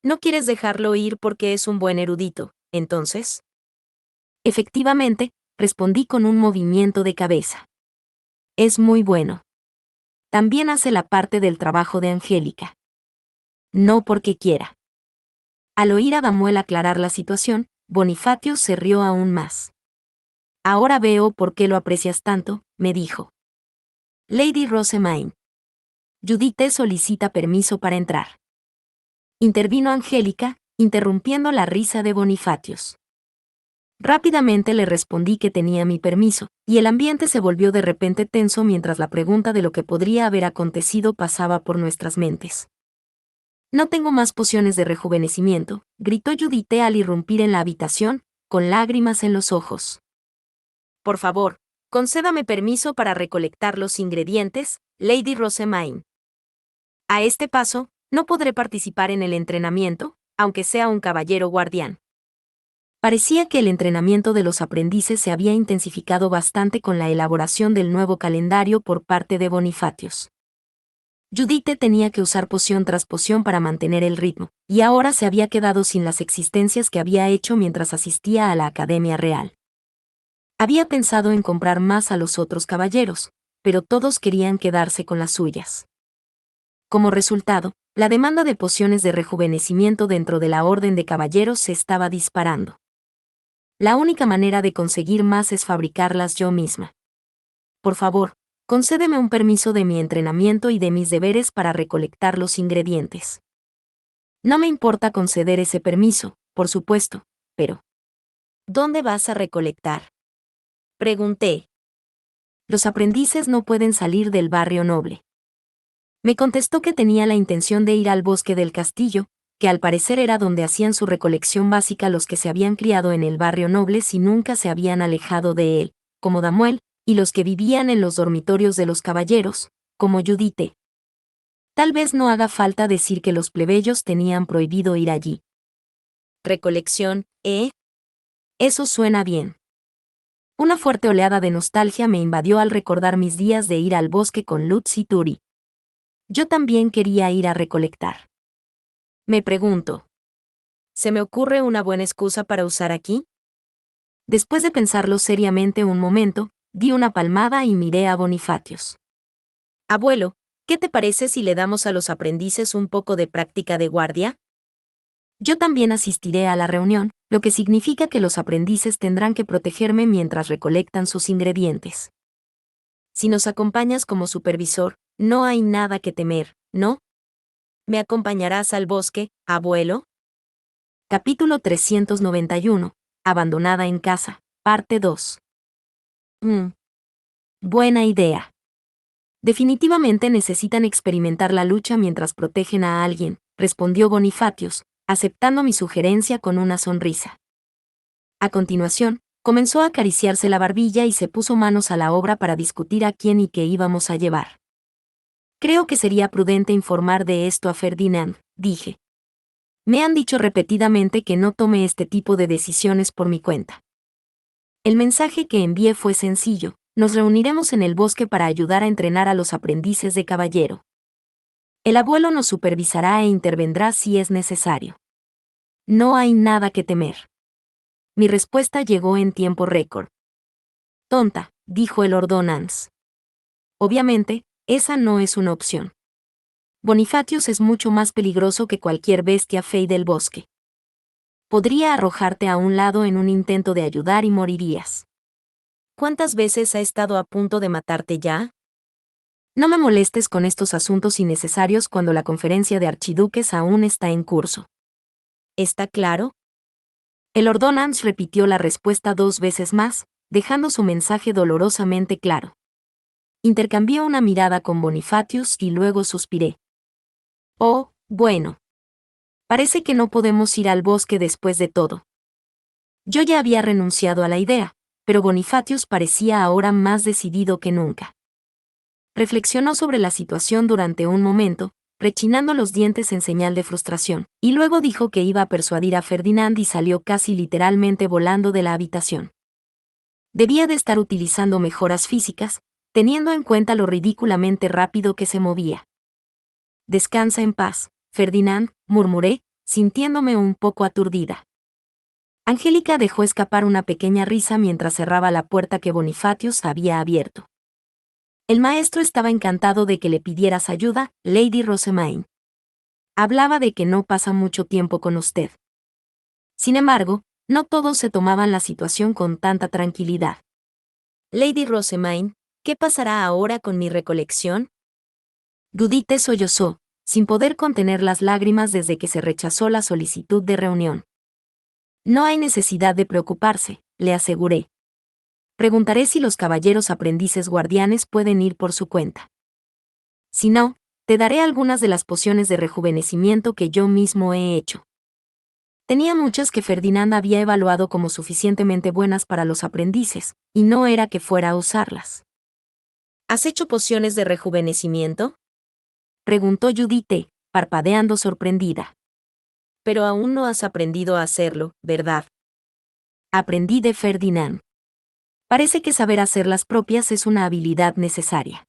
¿No quieres dejarlo ir porque es un buen erudito, entonces? Efectivamente, respondí con un movimiento de cabeza. Es muy bueno. También hace la parte del trabajo de Angélica. No porque quiera. Al oír a Damuel aclarar la situación, Bonifatius se rió aún más. Ahora veo por qué lo aprecias tanto, me dijo. Lady Rosamine. Judith solicita permiso para entrar. Intervino Angélica, interrumpiendo la risa de Bonifatius. Rápidamente le respondí que tenía mi permiso, y el ambiente se volvió de repente tenso mientras la pregunta de lo que podría haber acontecido pasaba por nuestras mentes. No tengo más pociones de rejuvenecimiento, gritó Judith al irrumpir en la habitación, con lágrimas en los ojos. Por favor, concédame permiso para recolectar los ingredientes, Lady Rosamine. A este paso, no podré participar en el entrenamiento, aunque sea un caballero guardián. Parecía que el entrenamiento de los aprendices se había intensificado bastante con la elaboración del nuevo calendario por parte de Bonifatius. Judith tenía que usar poción tras poción para mantener el ritmo, y ahora se había quedado sin las existencias que había hecho mientras asistía a la Academia Real. Había pensado en comprar más a los otros caballeros, pero todos querían quedarse con las suyas. Como resultado, la demanda de pociones de rejuvenecimiento dentro de la Orden de Caballeros se estaba disparando. La única manera de conseguir más es fabricarlas yo misma. Por favor, concédeme un permiso de mi entrenamiento y de mis deberes para recolectar los ingredientes. No me importa conceder ese permiso, por supuesto, pero ¿dónde vas a recolectar? Pregunté. Los aprendices no pueden salir del barrio noble. Me contestó que tenía la intención de ir al bosque del castillo, que al parecer era donde hacían su recolección básica los que se habían criado en el barrio noble si nunca se habían alejado de él, como Damuel, y los que vivían en los dormitorios de los caballeros, como Judith. Tal vez no haga falta decir que los plebeyos tenían prohibido ir allí. ¿Recolección, Eso suena bien. Una fuerte oleada de nostalgia me invadió al recordar mis días de ir al bosque con Lutz y Turi. Yo también quería ir a recolectar. Me pregunto. ¿Se me ocurre una buena excusa para usar aquí? Después de pensarlo seriamente un momento, di una palmada y miré a Bonifatius. Abuelo, ¿qué te parece si le damos a los aprendices un poco de práctica de guardia? Yo también asistiré a la reunión, lo que significa que los aprendices tendrán que protegerme mientras recolectan sus ingredientes. Si nos acompañas como supervisor, no hay nada que temer, ¿no? ¿Me acompañarás al bosque, abuelo? Capítulo 391. Abandonada en casa, parte 2. Buena idea. Definitivamente necesitan experimentar la lucha mientras protegen a alguien, respondió Bonifatius, aceptando mi sugerencia con una sonrisa. A continuación, comenzó a acariciarse la barbilla y se puso manos a la obra para discutir a quién y qué íbamos a llevar. Creo que sería prudente informar de esto a Ferdinand, dije. Me han dicho repetidamente que no tome este tipo de decisiones por mi cuenta. El mensaje que envié fue sencillo: nos reuniremos en el bosque para ayudar a entrenar a los aprendices de caballero. El abuelo nos supervisará e intervendrá si es necesario. No hay nada que temer. Mi respuesta llegó en tiempo récord. Tonta, dijo el ordonance. Obviamente, esa no es una opción. Bonifatius es mucho más peligroso que cualquier bestia fey del bosque. Podría arrojarte a un lado en un intento de ayudar y morirías. ¿Cuántas veces ha estado a punto de matarte ya? No me molestes con estos asuntos innecesarios cuando la conferencia de archiduques aún está en curso. ¿Está claro? El ordonance repitió la respuesta 2 veces más, dejando su mensaje dolorosamente claro. Intercambié una mirada con Bonifatius y luego suspiré. Oh, bueno. Parece que no podemos ir al bosque después de todo. Yo ya había renunciado a la idea, pero Bonifatius parecía ahora más decidido que nunca. Reflexionó sobre la situación durante un momento, rechinando los dientes en señal de frustración, y luego dijo que iba a persuadir a Ferdinand y salió casi literalmente volando de la habitación. Debía de estar utilizando mejoras físicas, teniendo en cuenta lo ridículamente rápido que se movía. Descansa en paz, Ferdinand, murmuré, sintiéndome un poco aturdida. Angélica dejó escapar una pequeña risa mientras cerraba la puerta que Bonifatius había abierto. El maestro estaba encantado de que le pidieras ayuda, Lady Rosemaine. Hablaba de que no pasa mucho tiempo con usted. Sin embargo, no todos se tomaban la situación con tanta tranquilidad. Lady Rosemaine, ¿qué pasará ahora con mi recolección? Judith sollozó, sin poder contener las lágrimas desde que se rechazó la solicitud de reunión. No hay necesidad de preocuparse, le aseguré. Preguntaré si los caballeros aprendices guardianes pueden ir por su cuenta. Si no, te daré algunas de las pociones de rejuvenecimiento que yo mismo he hecho. Tenía muchas que Ferdinand había evaluado como suficientemente buenas para los aprendices, y no era que fuera a usarlas. ¿Has hecho pociones de rejuvenecimiento? Preguntó Judith, parpadeando sorprendida. Pero aún no has aprendido a hacerlo, ¿verdad? Aprendí de Ferdinand. Parece que saber hacer las propias es una habilidad necesaria.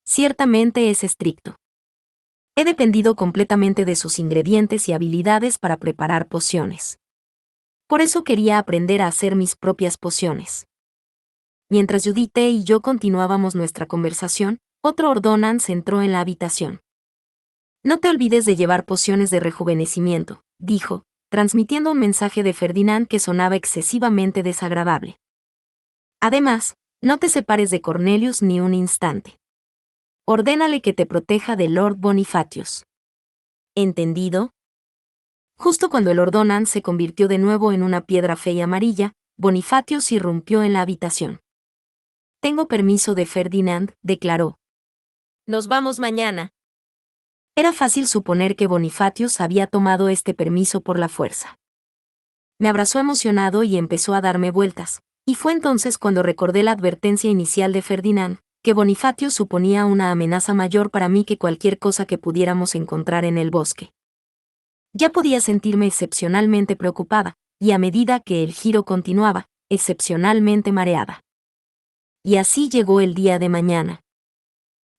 Ciertamente es estricto. He dependido completamente de sus ingredientes y habilidades para preparar pociones. Por eso quería aprender a hacer mis propias pociones. Mientras Judith y yo continuábamos nuestra conversación, otro ordonance entró en la habitación. No te olvides de llevar pociones de rejuvenecimiento, dijo, transmitiendo un mensaje de Ferdinand que sonaba excesivamente desagradable. Además, no te separes de Cornelius ni un instante. Ordénale que te proteja de Lord Bonifatius. ¿Entendido? Justo cuando el ordonance se convirtió de nuevo en una piedra fea y amarilla, Bonifatius irrumpió en la habitación. Tengo permiso de Ferdinand, declaró. Nos vamos mañana. Era fácil suponer que Bonifatius había tomado este permiso por la fuerza. Me abrazó emocionado y empezó a darme vueltas, y fue entonces cuando recordé la advertencia inicial de Ferdinand, que Bonifatius suponía una amenaza mayor para mí que cualquier cosa que pudiéramos encontrar en el bosque. Ya podía sentirme excepcionalmente preocupada, y a medida que el giro continuaba, excepcionalmente mareada. Y así llegó el día de mañana.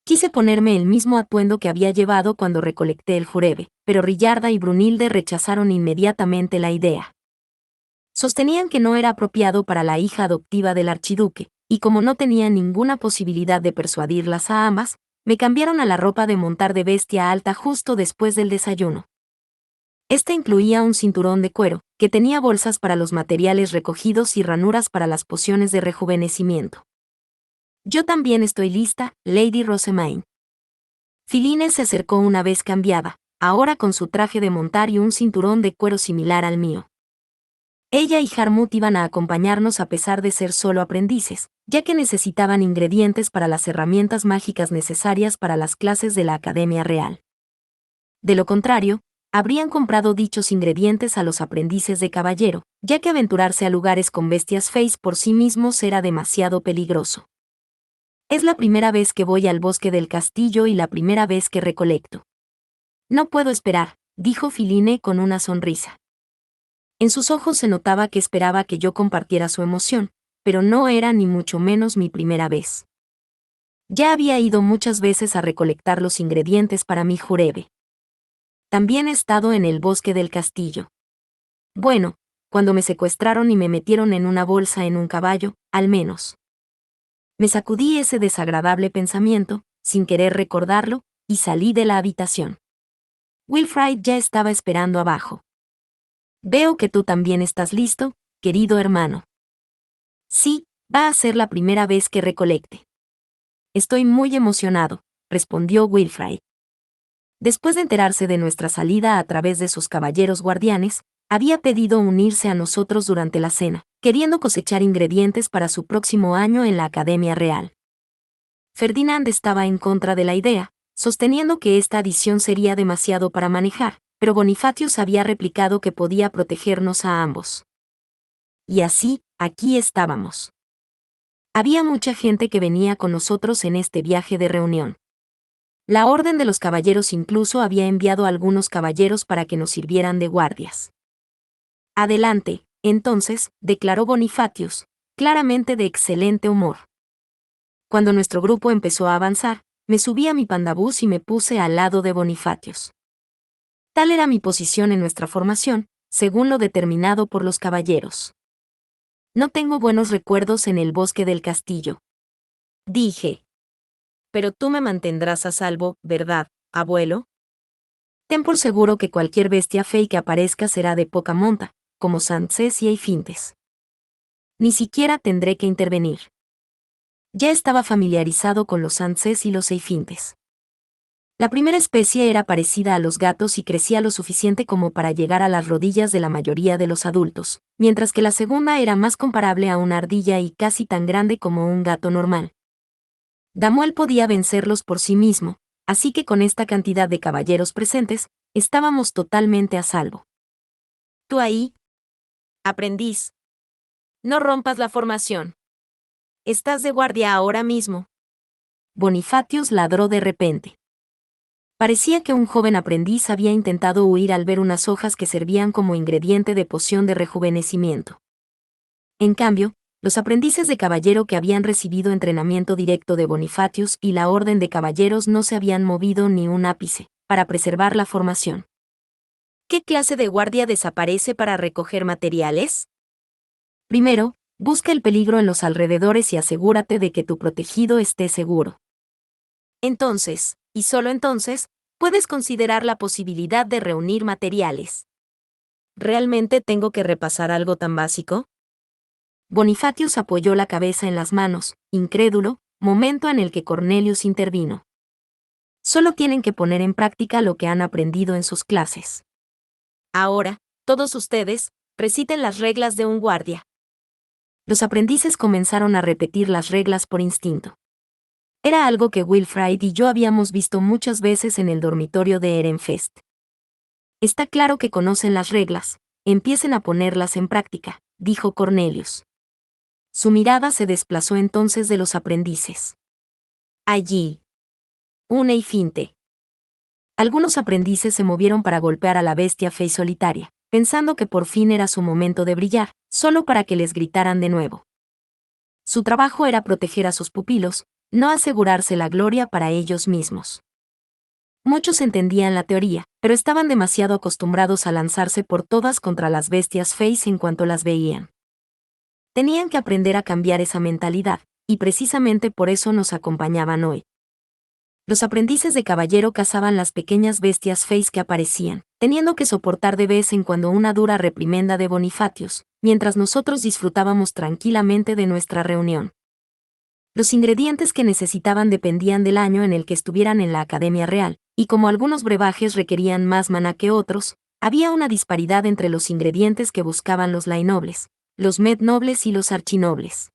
Quise ponerme el mismo atuendo que había llevado cuando recolecté el jurebe, pero Rillarda y Brunilde rechazaron inmediatamente la idea. Sostenían que no era apropiado para la hija adoptiva del archiduque, y como no tenía ninguna posibilidad de persuadirlas a ambas, me cambiaron a la ropa de montar de bestia alta justo después del desayuno. Esta incluía un cinturón de cuero, que tenía bolsas para los materiales recogidos y ranuras para las pociones de rejuvenecimiento. Yo también estoy lista, Lady Rosemaine. Filine se acercó una vez cambiada, ahora con su traje de montar y un cinturón de cuero similar al mío. Ella y Harmut iban a acompañarnos a pesar de ser solo aprendices, ya que necesitaban ingredientes para las herramientas mágicas necesarias para las clases de la Academia Real. De lo contrario, habrían comprado dichos ingredientes a los aprendices de caballero, ya que aventurarse a lugares con bestias feas por sí mismos era demasiado peligroso. Es la primera vez que voy al bosque del castillo y la primera vez que recolecto. No puedo esperar, dijo Filine con una sonrisa. En sus ojos se notaba que esperaba que yo compartiera su emoción, pero no era ni mucho menos mi primera vez. Ya había ido muchas veces a recolectar los ingredientes para mi jurebe. También he estado en el bosque del castillo. Bueno, cuando me secuestraron y me metieron en una bolsa en un caballo, al menos. Me sacudí ese desagradable pensamiento, sin querer recordarlo, y salí de la habitación. Wilfrid ya estaba esperando abajo. Veo que tú también estás listo, querido hermano. Sí, va a ser la primera vez que recolecte. Estoy muy emocionado, respondió Wilfrid. Después de enterarse de nuestra salida a través de sus caballeros guardianes, había pedido unirse a nosotros durante la cena, queriendo cosechar ingredientes para su próximo año en la Academia Real. Ferdinand estaba en contra de la idea, sosteniendo que esta adición sería demasiado para manejar, pero Bonifatius había replicado que podía protegernos a ambos. Y así, aquí estábamos. Había mucha gente que venía con nosotros en este viaje de reunión. La Orden de los Caballeros incluso había enviado a algunos caballeros para que nos sirvieran de guardias. Adelante, entonces, declaró Bonifatius, claramente de excelente humor. Cuando nuestro grupo empezó a avanzar, me subí a mi pandabús y me puse al lado de Bonifatios. Tal era mi posición en nuestra formación, según lo determinado por los caballeros. No tengo buenos recuerdos en el bosque del castillo, dije. Pero tú me mantendrás a salvo, ¿verdad, abuelo? Ten por seguro que cualquier bestia fey que aparezca será de poca monta, como Sancés y Eifintes. Ni siquiera tendré que intervenir. Ya estaba familiarizado con los Sancés y los Eifintes. La primera especie era parecida a los gatos y crecía lo suficiente como para llegar a las rodillas de la mayoría de los adultos, mientras que la segunda era más comparable a una ardilla y casi tan grande como un gato normal. Damuel podía vencerlos por sí mismo, así que con esta cantidad de caballeros presentes, estábamos totalmente a salvo. Tú ahí, aprendiz. No rompas la formación. Estás de guardia ahora mismo. Bonifatios ladró de repente. Parecía que un joven aprendiz había intentado huir al ver unas hojas que servían como ingrediente de poción de rejuvenecimiento. En cambio, los aprendices de caballero que habían recibido entrenamiento directo de Bonifatius y la orden de caballeros no se habían movido ni un ápice, para preservar la formación. ¿Qué clase de guardia desaparece para recoger materiales? Primero, busca el peligro en los alrededores y asegúrate de que tu protegido esté seguro. Entonces, y solo entonces, puedes considerar la posibilidad de reunir materiales. ¿Realmente tengo que repasar algo tan básico? Bonifatius apoyó la cabeza en las manos, incrédulo, momento en el que Cornelius intervino. Solo tienen que poner en práctica lo que han aprendido en sus clases. Ahora, todos ustedes, reciten las reglas de un guardia. Los aprendices comenzaron a repetir las reglas por instinto. Era algo que Wilfrid y yo habíamos visto muchas veces en el dormitorio de Ehrenfest. Está claro que conocen las reglas, empiecen a ponerlas en práctica, dijo Cornelius. Su mirada se desplazó entonces de los aprendices. Allí. Un Eifinte. Algunos aprendices se movieron para golpear a la bestia fey solitaria, pensando que por fin era su momento de brillar, solo para que les gritaran de nuevo. Su trabajo era proteger a sus pupilos, no asegurarse la gloria para ellos mismos. Muchos entendían la teoría, pero estaban demasiado acostumbrados a lanzarse por todas contra las bestias feys en cuanto las veían. Tenían que aprender a cambiar esa mentalidad, y precisamente por eso nos acompañaban hoy. Los aprendices de caballero cazaban las pequeñas bestias feys que aparecían, teniendo que soportar de vez en cuando una dura reprimenda de Bonifatios, mientras nosotros disfrutábamos tranquilamente de nuestra reunión. Los ingredientes que necesitaban dependían del año en el que estuvieran en la Academia Real, y como algunos brebajes requerían más maná que otros, había una disparidad entre los ingredientes que buscaban los lainobles, los mednobles y los archinobles.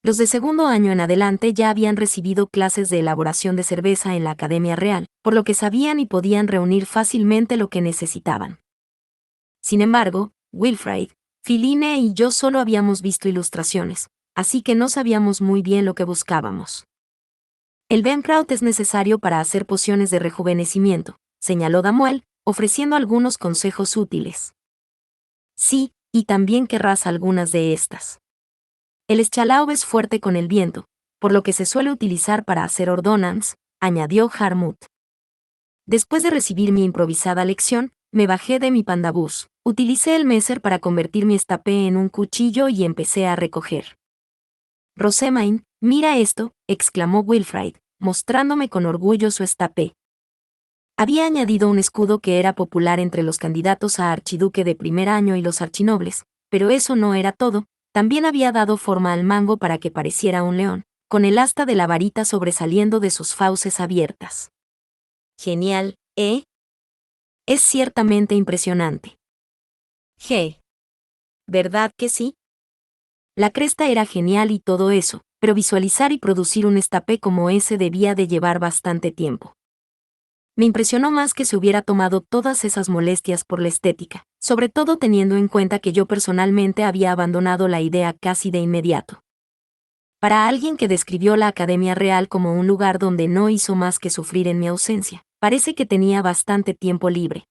Los de segundo año en adelante ya habían recibido clases de elaboración de cerveza en la Academia Real, por lo que sabían y podían reunir fácilmente lo que necesitaban. Sin embargo, Wilfrid, Filine y yo solo habíamos visto ilustraciones, así que no sabíamos muy bien lo que buscábamos. El Benkraut es necesario para hacer pociones de rejuvenecimiento, señaló Damuel, ofreciendo algunos consejos útiles. Sí, y también querrás algunas de estas. El Eschalao es fuerte con el viento, por lo que se suele utilizar para hacer ordonnance, añadió Harmut. Después de recibir mi improvisada lección, me bajé de mi pandabús, utilicé el méser para convertir mi estapé en un cuchillo y empecé a recoger. Rosemain, mira esto, exclamó Wilfrid, mostrándome con orgullo su estapé. Había añadido un escudo que era popular entre los candidatos a archiduque de primer año y los archinobles, pero eso no era todo, también había dado forma al mango para que pareciera un león, con el asta de la varita sobresaliendo de sus fauces abiertas. Genial, ¿eh? Es ciertamente impresionante. ¿Verdad que sí? La cresta era genial y todo eso, pero visualizar y producir un estapé como ese debía de llevar bastante tiempo. Me impresionó más que se hubiera tomado todas esas molestias por la estética, sobre todo teniendo en cuenta que yo personalmente había abandonado la idea casi de inmediato. Para alguien que describió la Academia Real como un lugar donde no hizo más que sufrir en mi ausencia, parece que tenía bastante tiempo libre.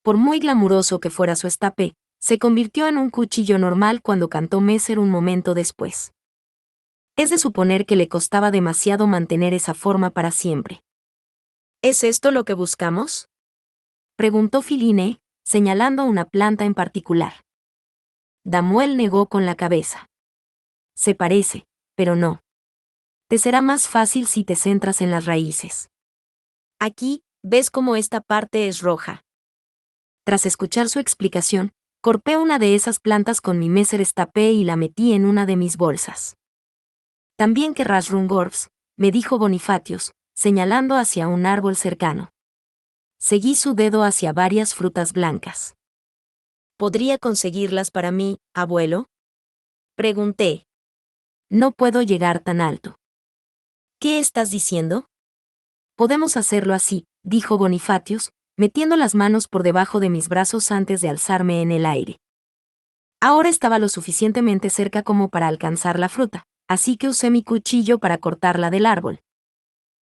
Por muy glamuroso que fuera su estapé, se convirtió en un cuchillo normal cuando cantó Messer un momento después. Es de suponer que le costaba demasiado mantener esa forma para siempre. ¿Es esto lo que buscamos? Preguntó Philine, señalando una planta en particular. Damuel negó con la cabeza. Se parece, pero no. Te será más fácil si te centras en las raíces. Aquí, ¿ves cómo esta parte es roja? Tras escuchar su explicación, corté una de esas plantas con mi Messer Stapé y la metí en una de mis bolsas. También querrás Rungorfs, me dijo Bonifatius, señalando hacia un árbol cercano. Seguí su dedo hacia varias frutas blancas. ¿Podría conseguirlas para mí, abuelo? Pregunté. No puedo llegar tan alto. ¿Qué estás diciendo? Podemos hacerlo así, dijo Bonifatius, metiendo las manos por debajo de mis brazos antes de alzarme en el aire. Ahora estaba lo suficientemente cerca como para alcanzar la fruta, así que usé mi cuchillo para cortarla del árbol.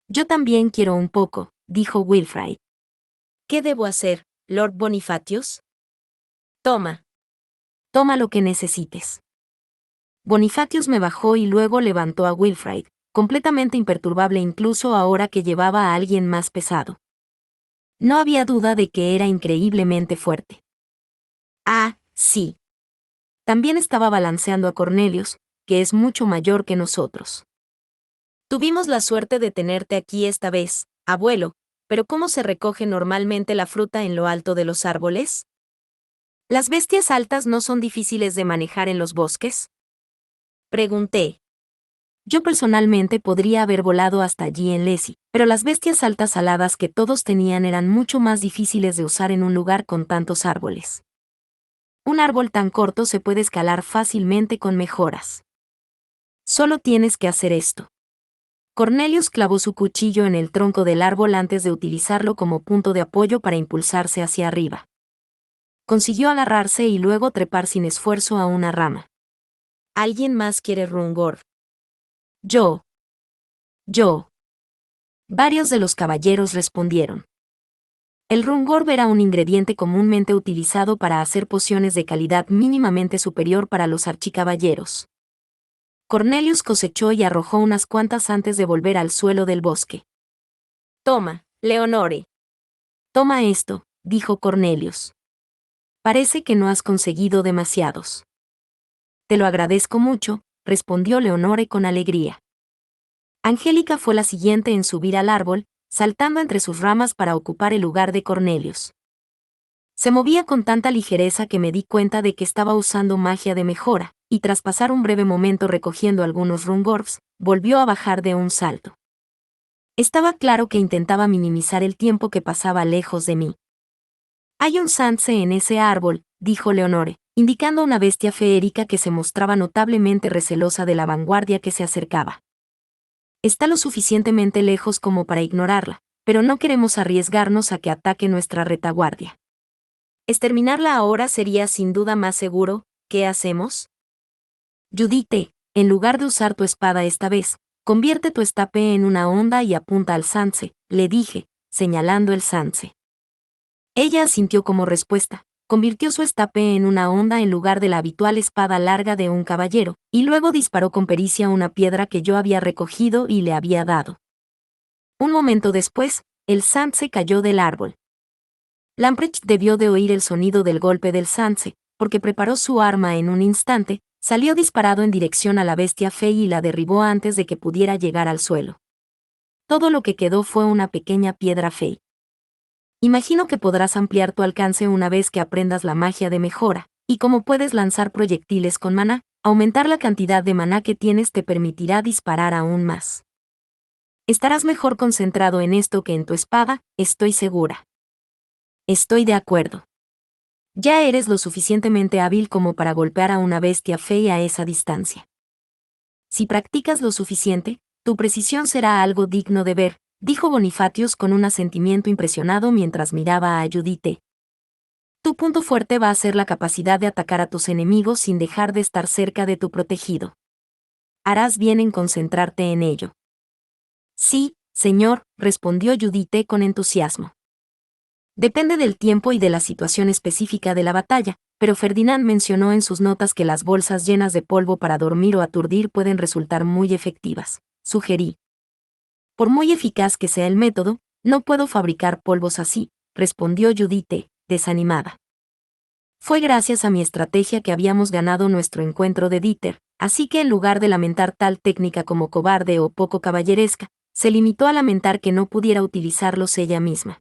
Yo también quiero un poco, dijo Wilfrid. ¿Qué debo hacer, Lord Bonifatius? Toma. Toma lo que necesites. Bonifatius me bajó y luego levantó a Wilfrid, completamente imperturbable incluso ahora que llevaba a alguien más pesado. No había duda de que era increíblemente fuerte. Ah, sí. También estaba balanceando a Cornelius, que es mucho mayor que nosotros. Tuvimos la suerte de tenerte aquí esta vez, abuelo, pero ¿cómo se recoge normalmente la fruta en lo alto de los árboles? ¿Las bestias altas no son difíciles de manejar en los bosques? Pregunté. Yo personalmente podría haber volado hasta allí en Leslie, pero las bestias altas aladas que todos tenían eran mucho más difíciles de usar en un lugar con tantos árboles. Un árbol tan corto se puede escalar fácilmente con mejoras. Solo tienes que hacer esto. Cornelius clavó su cuchillo en el tronco del árbol antes de utilizarlo como punto de apoyo para impulsarse hacia arriba. Consiguió agarrarse y luego trepar sin esfuerzo a una rama. ¿Alguien más quiere Rungor? Yo. Varios de los caballeros respondieron. El Rungorb era un ingrediente comúnmente utilizado para hacer pociones de calidad mínimamente superior para los archicaballeros. Cornelius cosechó y arrojó unas cuantas antes de volver al suelo del bosque. Toma, Leonore. Toma esto, dijo Cornelius. Parece que no has conseguido demasiados. Te lo agradezco mucho, respondió Leonore con alegría. Angélica fue la siguiente en subir al árbol, saltando entre sus ramas para ocupar el lugar de Cornelius. Se movía con tanta ligereza que me di cuenta de que estaba usando magia de mejora, y tras pasar un breve momento recogiendo algunos Rungorfs, volvió a bajar de un salto. Estaba claro que intentaba minimizar el tiempo que pasaba lejos de mí. Hay un Sanse en ese árbol, dijo Leonore, indicando una bestia feérica que se mostraba notablemente recelosa de la vanguardia que se acercaba. Está lo suficientemente lejos como para ignorarla, pero no queremos arriesgarnos a que ataque nuestra retaguardia. Exterminarla ahora sería sin duda más seguro. ¿Qué hacemos? Judite, en lugar de usar tu espada esta vez, convierte tu estape en una onda y apunta al Sanse, le dije, señalando el Sanse. Ella asintió como respuesta, convirtió su estape en una onda en lugar de la habitual espada larga de un caballero, y luego disparó con pericia una piedra que yo había recogido y le había dado. Un momento después, el Sanse cayó del árbol. Lamprecht debió de oír el sonido del golpe del Sanse, porque preparó su arma en un instante, salió disparado en dirección a la bestia Fey y la derribó antes de que pudiera llegar al suelo. Todo lo que quedó fue una pequeña piedra Fey. Imagino que podrás ampliar tu alcance una vez que aprendas la magia de mejora, y como puedes lanzar proyectiles con maná, aumentar la cantidad de maná que tienes te permitirá disparar aún más. Estarás mejor concentrado en esto que en tu espada, estoy segura. Estoy de acuerdo. Ya eres lo suficientemente hábil como para golpear a una bestia fea a esa distancia. Si practicas lo suficiente, tu precisión será algo digno de ver, dijo Bonifatius con un asentimiento impresionado mientras miraba a Judite. Tu punto fuerte va a ser la capacidad de atacar a tus enemigos sin dejar de estar cerca de tu protegido. Harás bien en concentrarte en ello. Sí, señor, respondió Judite con entusiasmo. Depende del tiempo y de la situación específica de la batalla, pero Ferdinand mencionó en sus notas que las bolsas llenas de polvo para dormir o aturdir pueden resultar muy efectivas. Sugerí. Por muy eficaz que sea el método, no puedo fabricar polvos así, respondió Judith, desanimada. Fue gracias a mi estrategia que habíamos ganado nuestro encuentro de Dieter, así que en lugar de lamentar tal técnica como cobarde o poco caballeresca, se limitó a lamentar que no pudiera utilizarlos ella misma.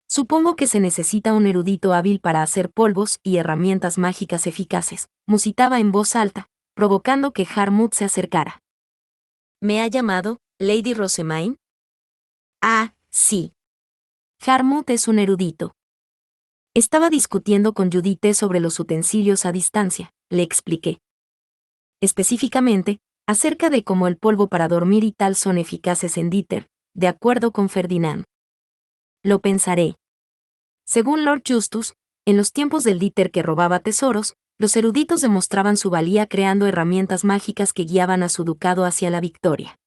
Supongo que se necesita un erudito hábil para hacer polvos y herramientas mágicas eficaces, musitaba en voz alta, provocando que Harmut se acercara. ¿Me ha llamado, Lady Rosemaine? Ah, sí. Harmut es un erudito. Estaba discutiendo con Judith sobre los utensilios a distancia, le expliqué. Específicamente, acerca de cómo el polvo para dormir y tal son eficaces en Dieter, de acuerdo con Ferdinand. Lo pensaré. Según Lord Justus, en los tiempos del Dieter que robaba tesoros, los eruditos demostraban su valía creando herramientas mágicas que guiaban a su ducado hacia la victoria.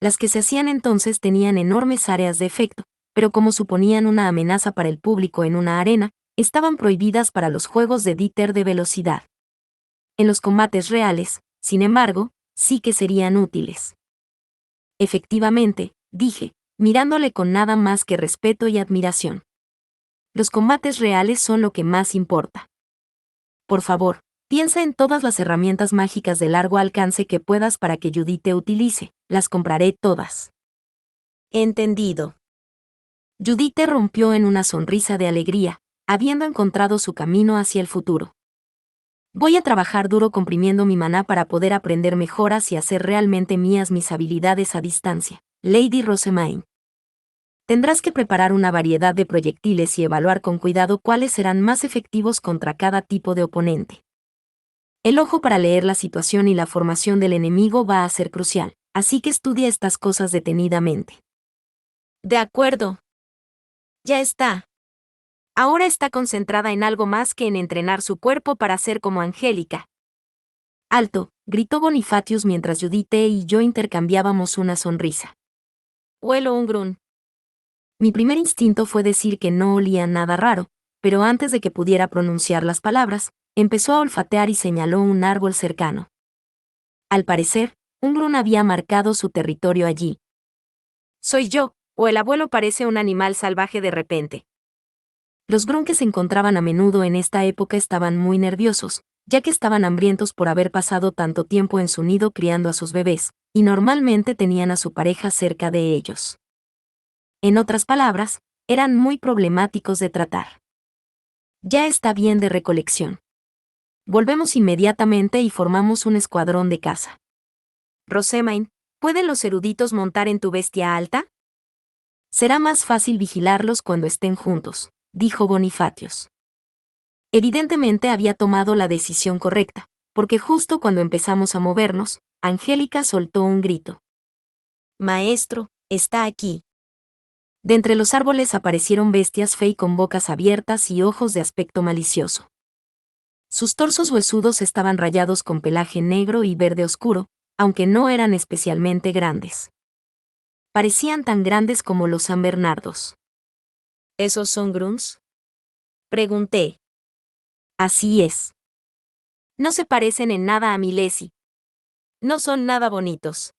Las que se hacían entonces tenían enormes áreas de efecto, pero como suponían una amenaza para el público en una arena, estaban prohibidas para los juegos de Dieter de velocidad. En los combates reales, sin embargo, sí que serían útiles. Efectivamente, dije, mirándole con nada más que respeto y admiración. Los combates reales son lo que más importa. Por favor, piensa en todas las herramientas mágicas de largo alcance que puedas para que Judith te utilice, las compraré todas. Entendido. Judith rompió en una sonrisa de alegría, habiendo encontrado su camino hacia el futuro. Voy a trabajar duro comprimiendo mi maná para poder aprender mejoras y hacer realmente mías mis habilidades a distancia, Lady Rosemaine. Tendrás que preparar una variedad de proyectiles y evaluar con cuidado cuáles serán más efectivos contra cada tipo de oponente. El ojo para leer la situación y la formación del enemigo va a ser crucial, así que estudia estas cosas detenidamente. De acuerdo. Ya está. Ahora está concentrada en algo más que en entrenar su cuerpo para ser como Angélica. Alto, gritó Bonifatius mientras Judith y yo intercambiábamos una sonrisa. Huelo un grun. Mi primer instinto fue decir que no olía nada raro, pero antes de que pudiera pronunciar las palabras, empezó a olfatear y señaló un árbol cercano. Al parecer, un grun había marcado su territorio allí. Soy yo, o el abuelo parece un animal salvaje de repente. Los grun que se encontraban a menudo en esta época estaban muy nerviosos, ya que estaban hambrientos por haber pasado tanto tiempo en su nido criando a sus bebés, y normalmente tenían a su pareja cerca de ellos. En otras palabras, eran muy problemáticos de tratar. Ya está bien de recolección. Volvemos inmediatamente y formamos un escuadrón de caza. Rosemaine, ¿pueden los eruditos montar en tu bestia alta? Será más fácil vigilarlos cuando estén juntos, dijo Bonifatius. Evidentemente había tomado la decisión correcta, porque justo cuando empezamos a movernos, Angélica soltó un grito. Maestro, está aquí. De entre los árboles aparecieron bestias fey con bocas abiertas y ojos de aspecto malicioso. Sus torsos huesudos estaban rayados con pelaje negro y verde oscuro, aunque no eran especialmente grandes. Parecían tan grandes como los San Bernardos. ¿Esos son gruns? Pregunté. Así es. No se parecen en nada a Milesi. No son nada bonitos.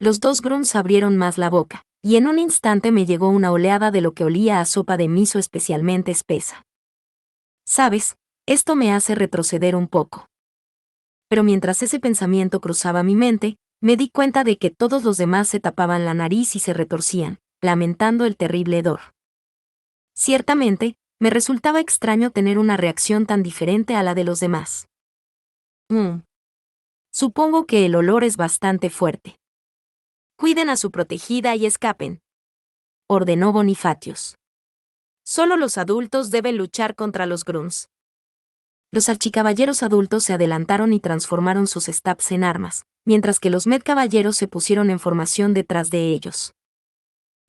Los dos grunts abrieron más la boca, y en un instante me llegó una oleada de lo que olía a sopa de miso especialmente espesa. ¿Sabes? Esto me hace retroceder un poco. Pero mientras ese pensamiento cruzaba mi mente, me di cuenta de que todos los demás se tapaban la nariz y se retorcían, lamentando el terrible hedor. Ciertamente, me resultaba extraño tener una reacción tan diferente a la de los demás. Supongo que el olor es bastante fuerte. Cuiden a su protegida y escapen, ordenó Bonifatius. Solo los adultos deben luchar contra los grunts. Los archicaballeros adultos se adelantaron y transformaron sus stabs en armas, mientras que los medcaballeros se pusieron en formación detrás de ellos.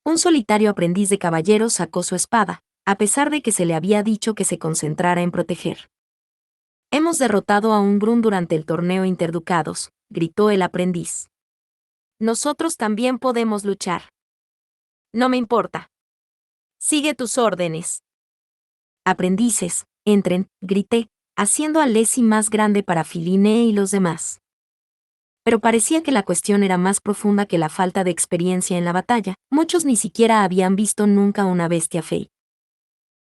Un solitario aprendiz de caballero sacó su espada, a pesar de que se le había dicho que se concentrara en proteger. Hemos derrotado a un grun durante el torneo interducados, gritó el aprendiz. Nosotros también podemos luchar. No me importa. Sigue tus órdenes. Aprendices, entren, grité, haciendo a Leslie más grande para Filine y los demás. Pero parecía que la cuestión era más profunda que la falta de experiencia en la batalla. Muchos ni siquiera habían visto nunca una bestia fey.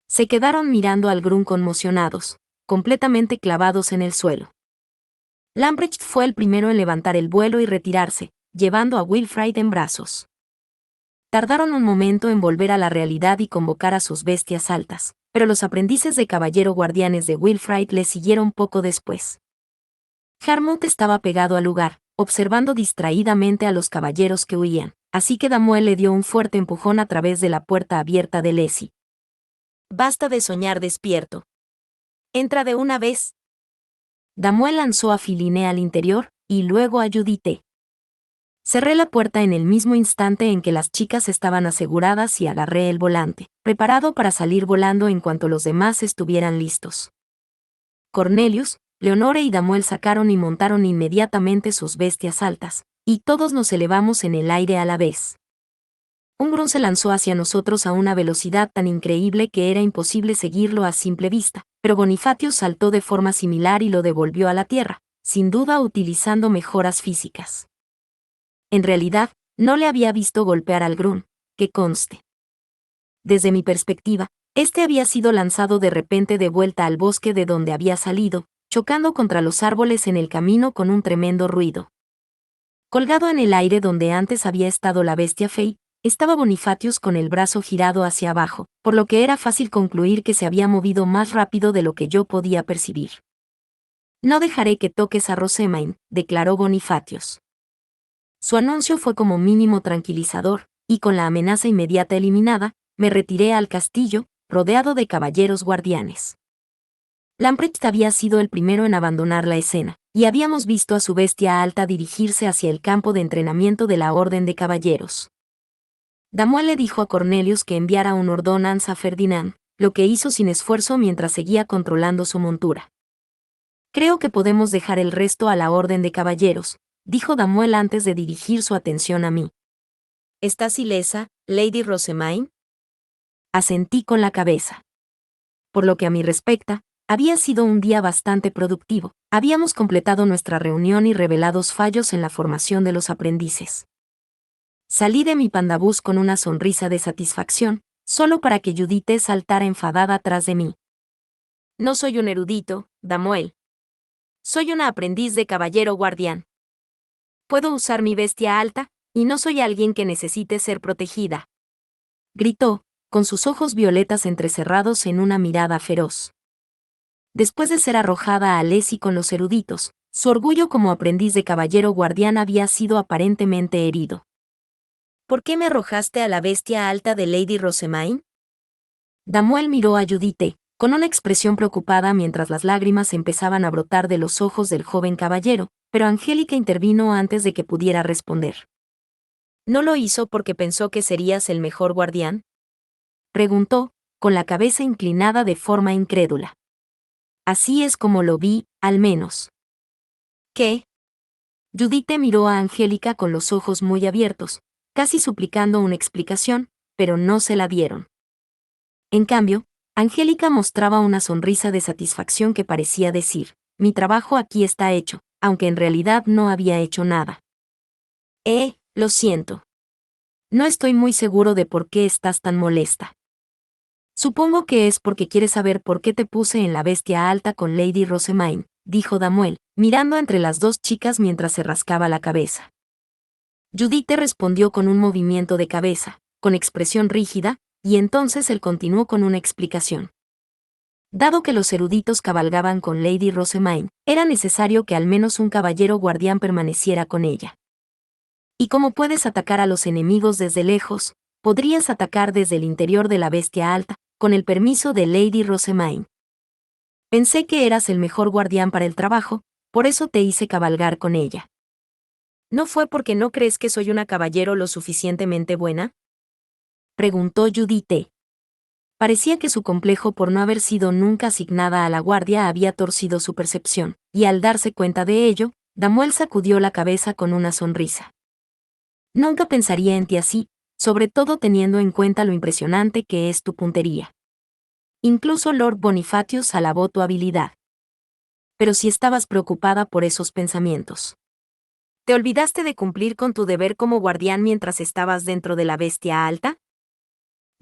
Se quedaron mirando al Grun conmocionados, completamente clavados en el suelo. Lambrecht fue el primero en levantar el vuelo y retirarse, llevando a Wilfrid en brazos. Tardaron un momento en volver a la realidad y convocar a sus bestias altas, pero los aprendices de caballero guardianes de Wilfrid le siguieron poco después. Harmut estaba pegado al lugar, observando distraídamente a los caballeros que huían, así que Damuel le dio un fuerte empujón a través de la puerta abierta de Leslie. Basta de soñar despierto. Entra de una vez. Damuel lanzó a Filine al interior, y luego a Judite. Cerré la puerta en el mismo instante en que las chicas estaban aseguradas y agarré el volante, preparado para salir volando en cuanto los demás estuvieran listos. Cornelius, Leonore y Damuel sacaron y montaron inmediatamente sus bestias altas, y todos nos elevamos en el aire a la vez. Un Grun se lanzó hacia nosotros a una velocidad tan increíble que era imposible seguirlo a simple vista, pero Bonifatius saltó de forma similar y lo devolvió a la tierra, sin duda utilizando mejoras físicas. En realidad, no le había visto golpear al Grun, que conste. Desde mi perspectiva, este había sido lanzado de repente de vuelta al bosque de donde había salido, chocando contra los árboles en el camino con un tremendo ruido. Colgado en el aire donde antes había estado la bestia fey, estaba Bonifatius con el brazo girado hacia abajo, por lo que era fácil concluir que se había movido más rápido de lo que yo podía percibir. No dejaré que toques a Rosemain, declaró Bonifatius. Su anuncio fue como mínimo tranquilizador, y con la amenaza inmediata eliminada, me retiré al castillo, rodeado de caballeros guardianes. Lambrecht había sido el primero en abandonar la escena, y habíamos visto a su bestia alta dirigirse hacia el campo de entrenamiento de la Orden de Caballeros. Damuel le dijo a Cornelius que enviara un ordonanza a Ferdinand, lo que hizo sin esfuerzo mientras seguía controlando su montura. Creo que podemos dejar el resto a la Orden de Caballeros, dijo Damuel antes de dirigir su atención a mí. ¿Estás ilesa, Lady Rosemain? Asentí con la cabeza. Por lo que a mí respecta, había sido un día bastante productivo. Habíamos completado nuestra reunión y revelados fallos en la formación de los aprendices. Salí de mi pandabús con una sonrisa de satisfacción, solo para que Judite saltara enfadada tras de mí. No soy un erudito, Damuel. Soy una aprendiz de caballero guardián. Puedo usar mi bestia alta, y no soy alguien que necesite ser protegida. Gritó, con sus ojos violetas entrecerrados en una mirada feroz. Después de ser arrojada a Leslie con los eruditos, su orgullo como aprendiz de caballero guardián había sido aparentemente herido. ¿Por qué me arrojaste a la bestia alta de Lady Rosemain? Damuel miró a Judite, con una expresión preocupada mientras las lágrimas empezaban a brotar de los ojos del joven caballero, pero Angélica intervino antes de que pudiera responder. ¿No lo hizo porque pensó que serías el mejor guardián? Preguntó, con la cabeza inclinada de forma incrédula. Así es como lo vi, al menos. ¿Qué? Judite miró a Angélica con los ojos muy abiertos, casi suplicando una explicación, pero no se la dieron. En cambio, Angélica mostraba una sonrisa de satisfacción que parecía decir, mi trabajo aquí está hecho, aunque en realidad no había hecho nada. Lo siento. No estoy muy seguro de por qué estás tan molesta. Supongo que es porque quieres saber por qué te puse en la bestia alta con Lady Rosemain, dijo Damuel, mirando entre las dos chicas mientras se rascaba la cabeza. Judite respondió con un movimiento de cabeza, con expresión rígida, y entonces él continuó con una explicación. Dado que los eruditos cabalgaban con Lady Rosemain, era necesario que al menos un caballero guardián permaneciera con ella. Y como puedes atacar a los enemigos desde lejos, podrías atacar desde el interior de la bestia alta, con el permiso de Lady Rosemain. Pensé que eras el mejor guardián para el trabajo, por eso te hice cabalgar con ella. ¿No fue porque no crees que soy una caballero lo suficientemente buena? Preguntó Judite. Parecía que su complejo por no haber sido nunca asignada a la guardia había torcido su percepción, y al darse cuenta de ello, Damuel sacudió la cabeza con una sonrisa. Nunca pensaría en ti así, sobre todo teniendo en cuenta lo impresionante que es tu puntería. Incluso Lord Bonifacius alabó tu habilidad. Pero si estabas preocupada por esos pensamientos. ¿Te olvidaste de cumplir con tu deber como guardián mientras estabas dentro de la bestia alta?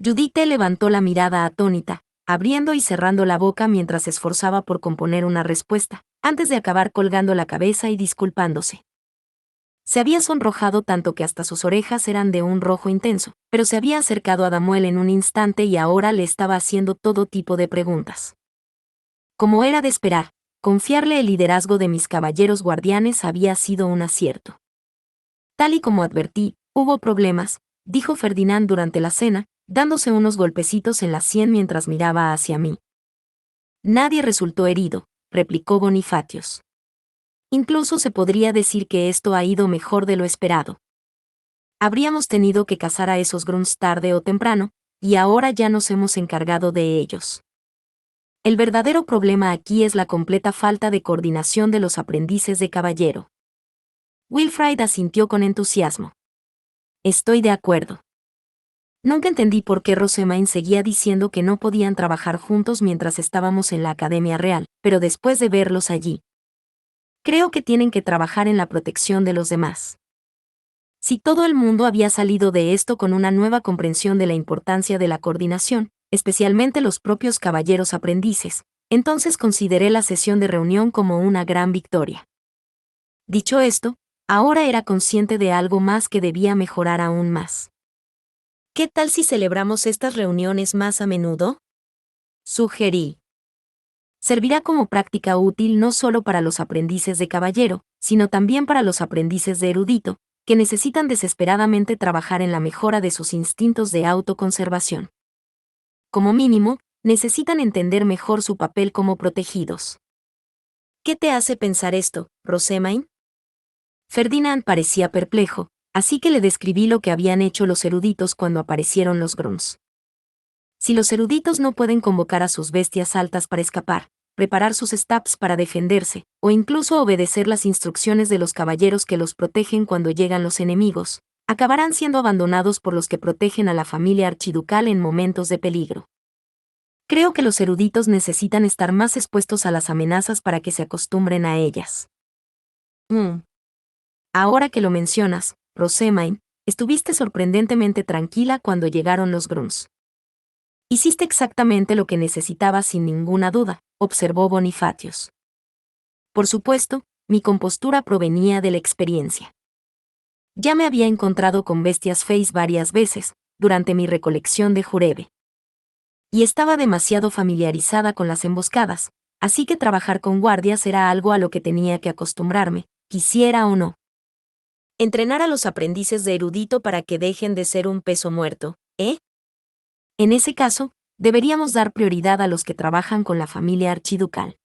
Judite levantó la mirada atónita, abriendo y cerrando la boca mientras se esforzaba por componer una respuesta, antes de acabar colgando la cabeza y disculpándose. Se había sonrojado tanto que hasta sus orejas eran de un rojo intenso, pero se había acercado a Damuel en un instante y ahora le estaba haciendo todo tipo de preguntas. Como era de esperar, confiarle el liderazgo de mis caballeros guardianes había sido un acierto. Tal y como advertí, hubo problemas, dijo Ferdinand durante la cena, dándose unos golpecitos en la sien mientras miraba hacia mí. Nadie resultó herido, replicó Bonifacius. Incluso se podría decir que esto ha ido mejor de lo esperado. Habríamos tenido que cazar a esos grunts tarde o temprano, y ahora ya nos hemos encargado de ellos. El verdadero problema aquí es la completa falta de coordinación de los aprendices de caballero. Wilfrid asintió con entusiasmo. Estoy de acuerdo. Nunca entendí por qué Rosemain seguía diciendo que no podían trabajar juntos mientras estábamos en la Academia Real, pero después de verlos allí. Creo que tienen que trabajar en la protección de los demás. Si todo el mundo había salido de esto con una nueva comprensión de la importancia de la coordinación, especialmente los propios caballeros aprendices, entonces consideré la sesión de reunión como una gran victoria. Dicho esto, ahora era consciente de algo más que debía mejorar aún más. ¿Qué tal si celebramos estas reuniones más a menudo? Sugerí. Servirá como práctica útil no solo para los aprendices de caballero, sino también para los aprendices de erudito, que necesitan desesperadamente trabajar en la mejora de sus instintos de autoconservación. Como mínimo, necesitan entender mejor su papel como protegidos. ¿Qué te hace pensar esto, Rosemain? Ferdinand parecía perplejo, así que le describí lo que habían hecho los eruditos cuando aparecieron los grunts. Si los eruditos no pueden convocar a sus bestias altas para escapar, preparar sus stabs para defenderse, o incluso obedecer las instrucciones de los caballeros que los protegen cuando llegan los enemigos, acabarán siendo abandonados por los que protegen a la familia archiducal en momentos de peligro. Creo que los eruditos necesitan estar más expuestos a las amenazas para que se acostumbren a ellas. Ahora que lo mencionas, Rosemain, estuviste sorprendentemente tranquila cuando llegaron los grunts. Hiciste exactamente lo que necesitaba sin ninguna duda, observó Bonifacius. Por supuesto, mi compostura provenía de la experiencia. Ya me había encontrado con bestias feis varias veces, durante mi recolección de Jurebe. Y estaba demasiado familiarizada con las emboscadas, así que trabajar con guardias era algo a lo que tenía que acostumbrarme, quisiera o no. Entrenar a los aprendices de erudito para que dejen de ser un peso muerto, ¿eh? En ese caso, deberíamos dar prioridad a los que trabajan con la familia archiducal.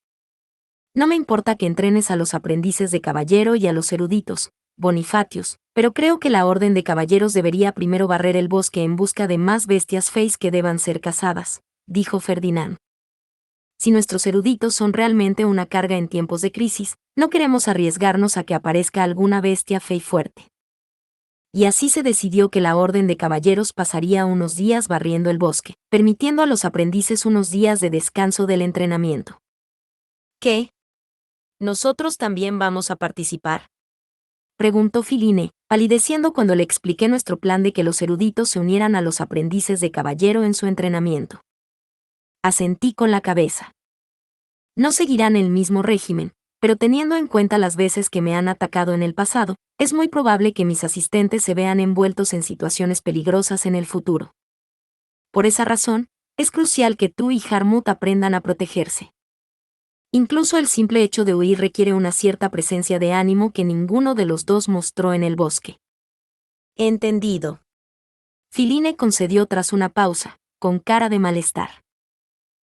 No me importa que entrenes a los aprendices de caballero y a los eruditos, Bonifacius, pero creo que la orden de caballeros debería primero barrer el bosque en busca de más bestias feis que deban ser cazadas, dijo Ferdinand. Si nuestros eruditos son realmente una carga en tiempos de crisis, no queremos arriesgarnos a que aparezca alguna bestia fey fuerte. Y así se decidió que la orden de caballeros pasaría unos días barriendo el bosque, permitiendo a los aprendices unos días de descanso del entrenamiento. ¿Qué? ¿Nosotros también vamos a participar? Preguntó Filine, palideciendo cuando le expliqué nuestro plan de que los eruditos se unieran a los aprendices de caballero en su entrenamiento. Asentí con la cabeza. No seguirán el mismo régimen, pero teniendo en cuenta las veces que me han atacado en el pasado, es muy probable que mis asistentes se vean envueltos en situaciones peligrosas en el futuro. Por esa razón, es crucial que tú y Harmut aprendan a protegerse. Incluso el simple hecho de huir requiere una cierta presencia de ánimo que ninguno de los dos mostró en el bosque. Entendido. Filine concedió tras una pausa, con cara de malestar.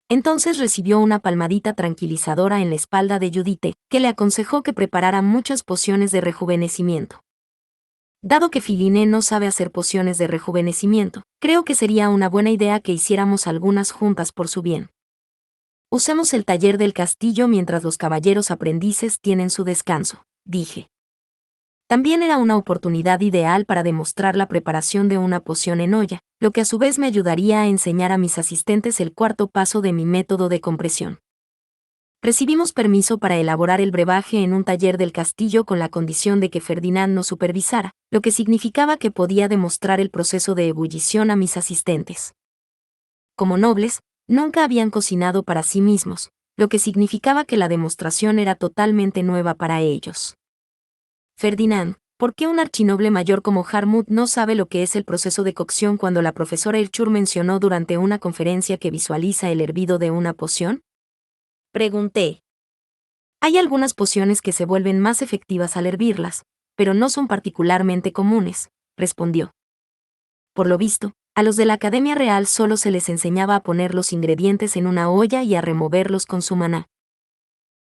Entonces recibió una palmadita tranquilizadora en la espalda de Judite, que le aconsejó que preparara muchas pociones de rejuvenecimiento. Dado que Filine no sabe hacer pociones de rejuvenecimiento, creo que sería una buena idea que hiciéramos algunas juntas por su bien. Usemos el taller del castillo mientras los caballeros aprendices tienen su descanso, dije. También era una oportunidad ideal para demostrar la preparación de una poción en olla, lo que a su vez me ayudaría a enseñar a mis asistentes el cuarto paso de mi método de compresión. Recibimos permiso para elaborar el brebaje en un taller del castillo con la condición de que Ferdinand nos supervisara, lo que significaba que podía demostrar el proceso de ebullición a mis asistentes. Como nobles, nunca habían cocinado para sí mismos, lo que significaba que la demostración era totalmente nueva para ellos. Ferdinand, ¿por qué un archinoble mayor como Harmut no sabe lo que es el proceso de cocción cuando la profesora Ilchur mencionó durante una conferencia que visualiza el hervido de una poción? Pregunté. Hay algunas pociones que se vuelven más efectivas al hervirlas, pero no son particularmente comunes, respondió. Por lo visto, a los de la Academia Real solo se les enseñaba a poner los ingredientes en una olla y a removerlos con su maná.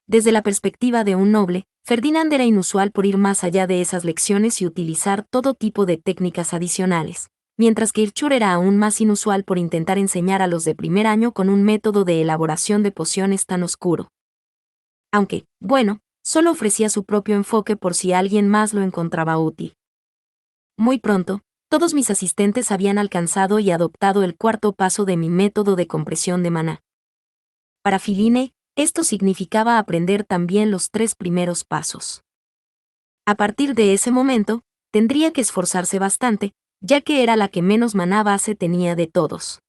Desde la perspectiva de un noble, Ferdinand era inusual por ir más allá de esas lecciones y utilizar todo tipo de técnicas adicionales, mientras que Ilchur era aún más inusual por intentar enseñar a los de primer año con un método de elaboración de pociones tan oscuro. Aunque, bueno, solo ofrecía su propio enfoque por si alguien más lo encontraba útil. Muy pronto, todos mis asistentes habían alcanzado y adoptado el cuarto paso de mi método de compresión de maná. Para Filine, esto significaba aprender también los 3 primeros pasos. A partir de ese momento, tendría que esforzarse bastante, ya que era la que menos maná base tenía de todos.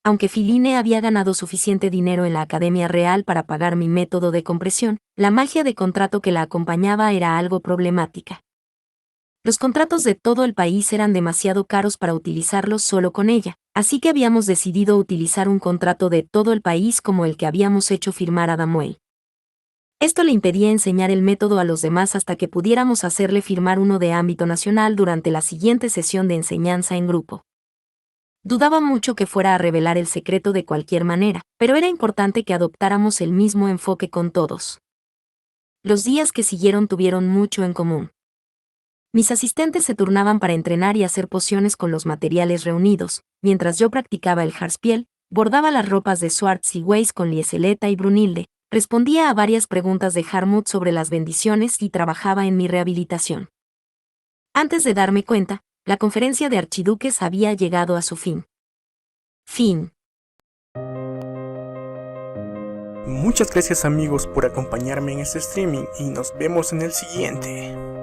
Aunque Filine había ganado suficiente dinero en la Academia Real para pagar mi método de compresión, la magia de contrato que la acompañaba era algo problemática. Los contratos de todo el país eran demasiado caros para utilizarlos solo con ella, así que habíamos decidido utilizar un contrato de todo el país como el que habíamos hecho firmar a Damuel. Esto le impedía enseñar el método a los demás hasta que pudiéramos hacerle firmar uno de ámbito nacional durante la siguiente sesión de enseñanza en grupo. Dudaba mucho que fuera a revelar el secreto de cualquier manera, pero era importante que adoptáramos el mismo enfoque con todos. Los días que siguieron tuvieron mucho en común. Mis asistentes se turnaban para entrenar y hacer pociones con los materiales reunidos, mientras yo practicaba el jarspiel, bordaba las ropas de Swartz y Weiss con Lieseleta y Brunilde, respondía a varias preguntas de Harmut sobre las bendiciones y trabajaba en mi rehabilitación. Antes de darme cuenta, la conferencia de archiduques había llegado a su fin. Fin. Muchas gracias amigos por acompañarme en este streaming y nos vemos en el siguiente.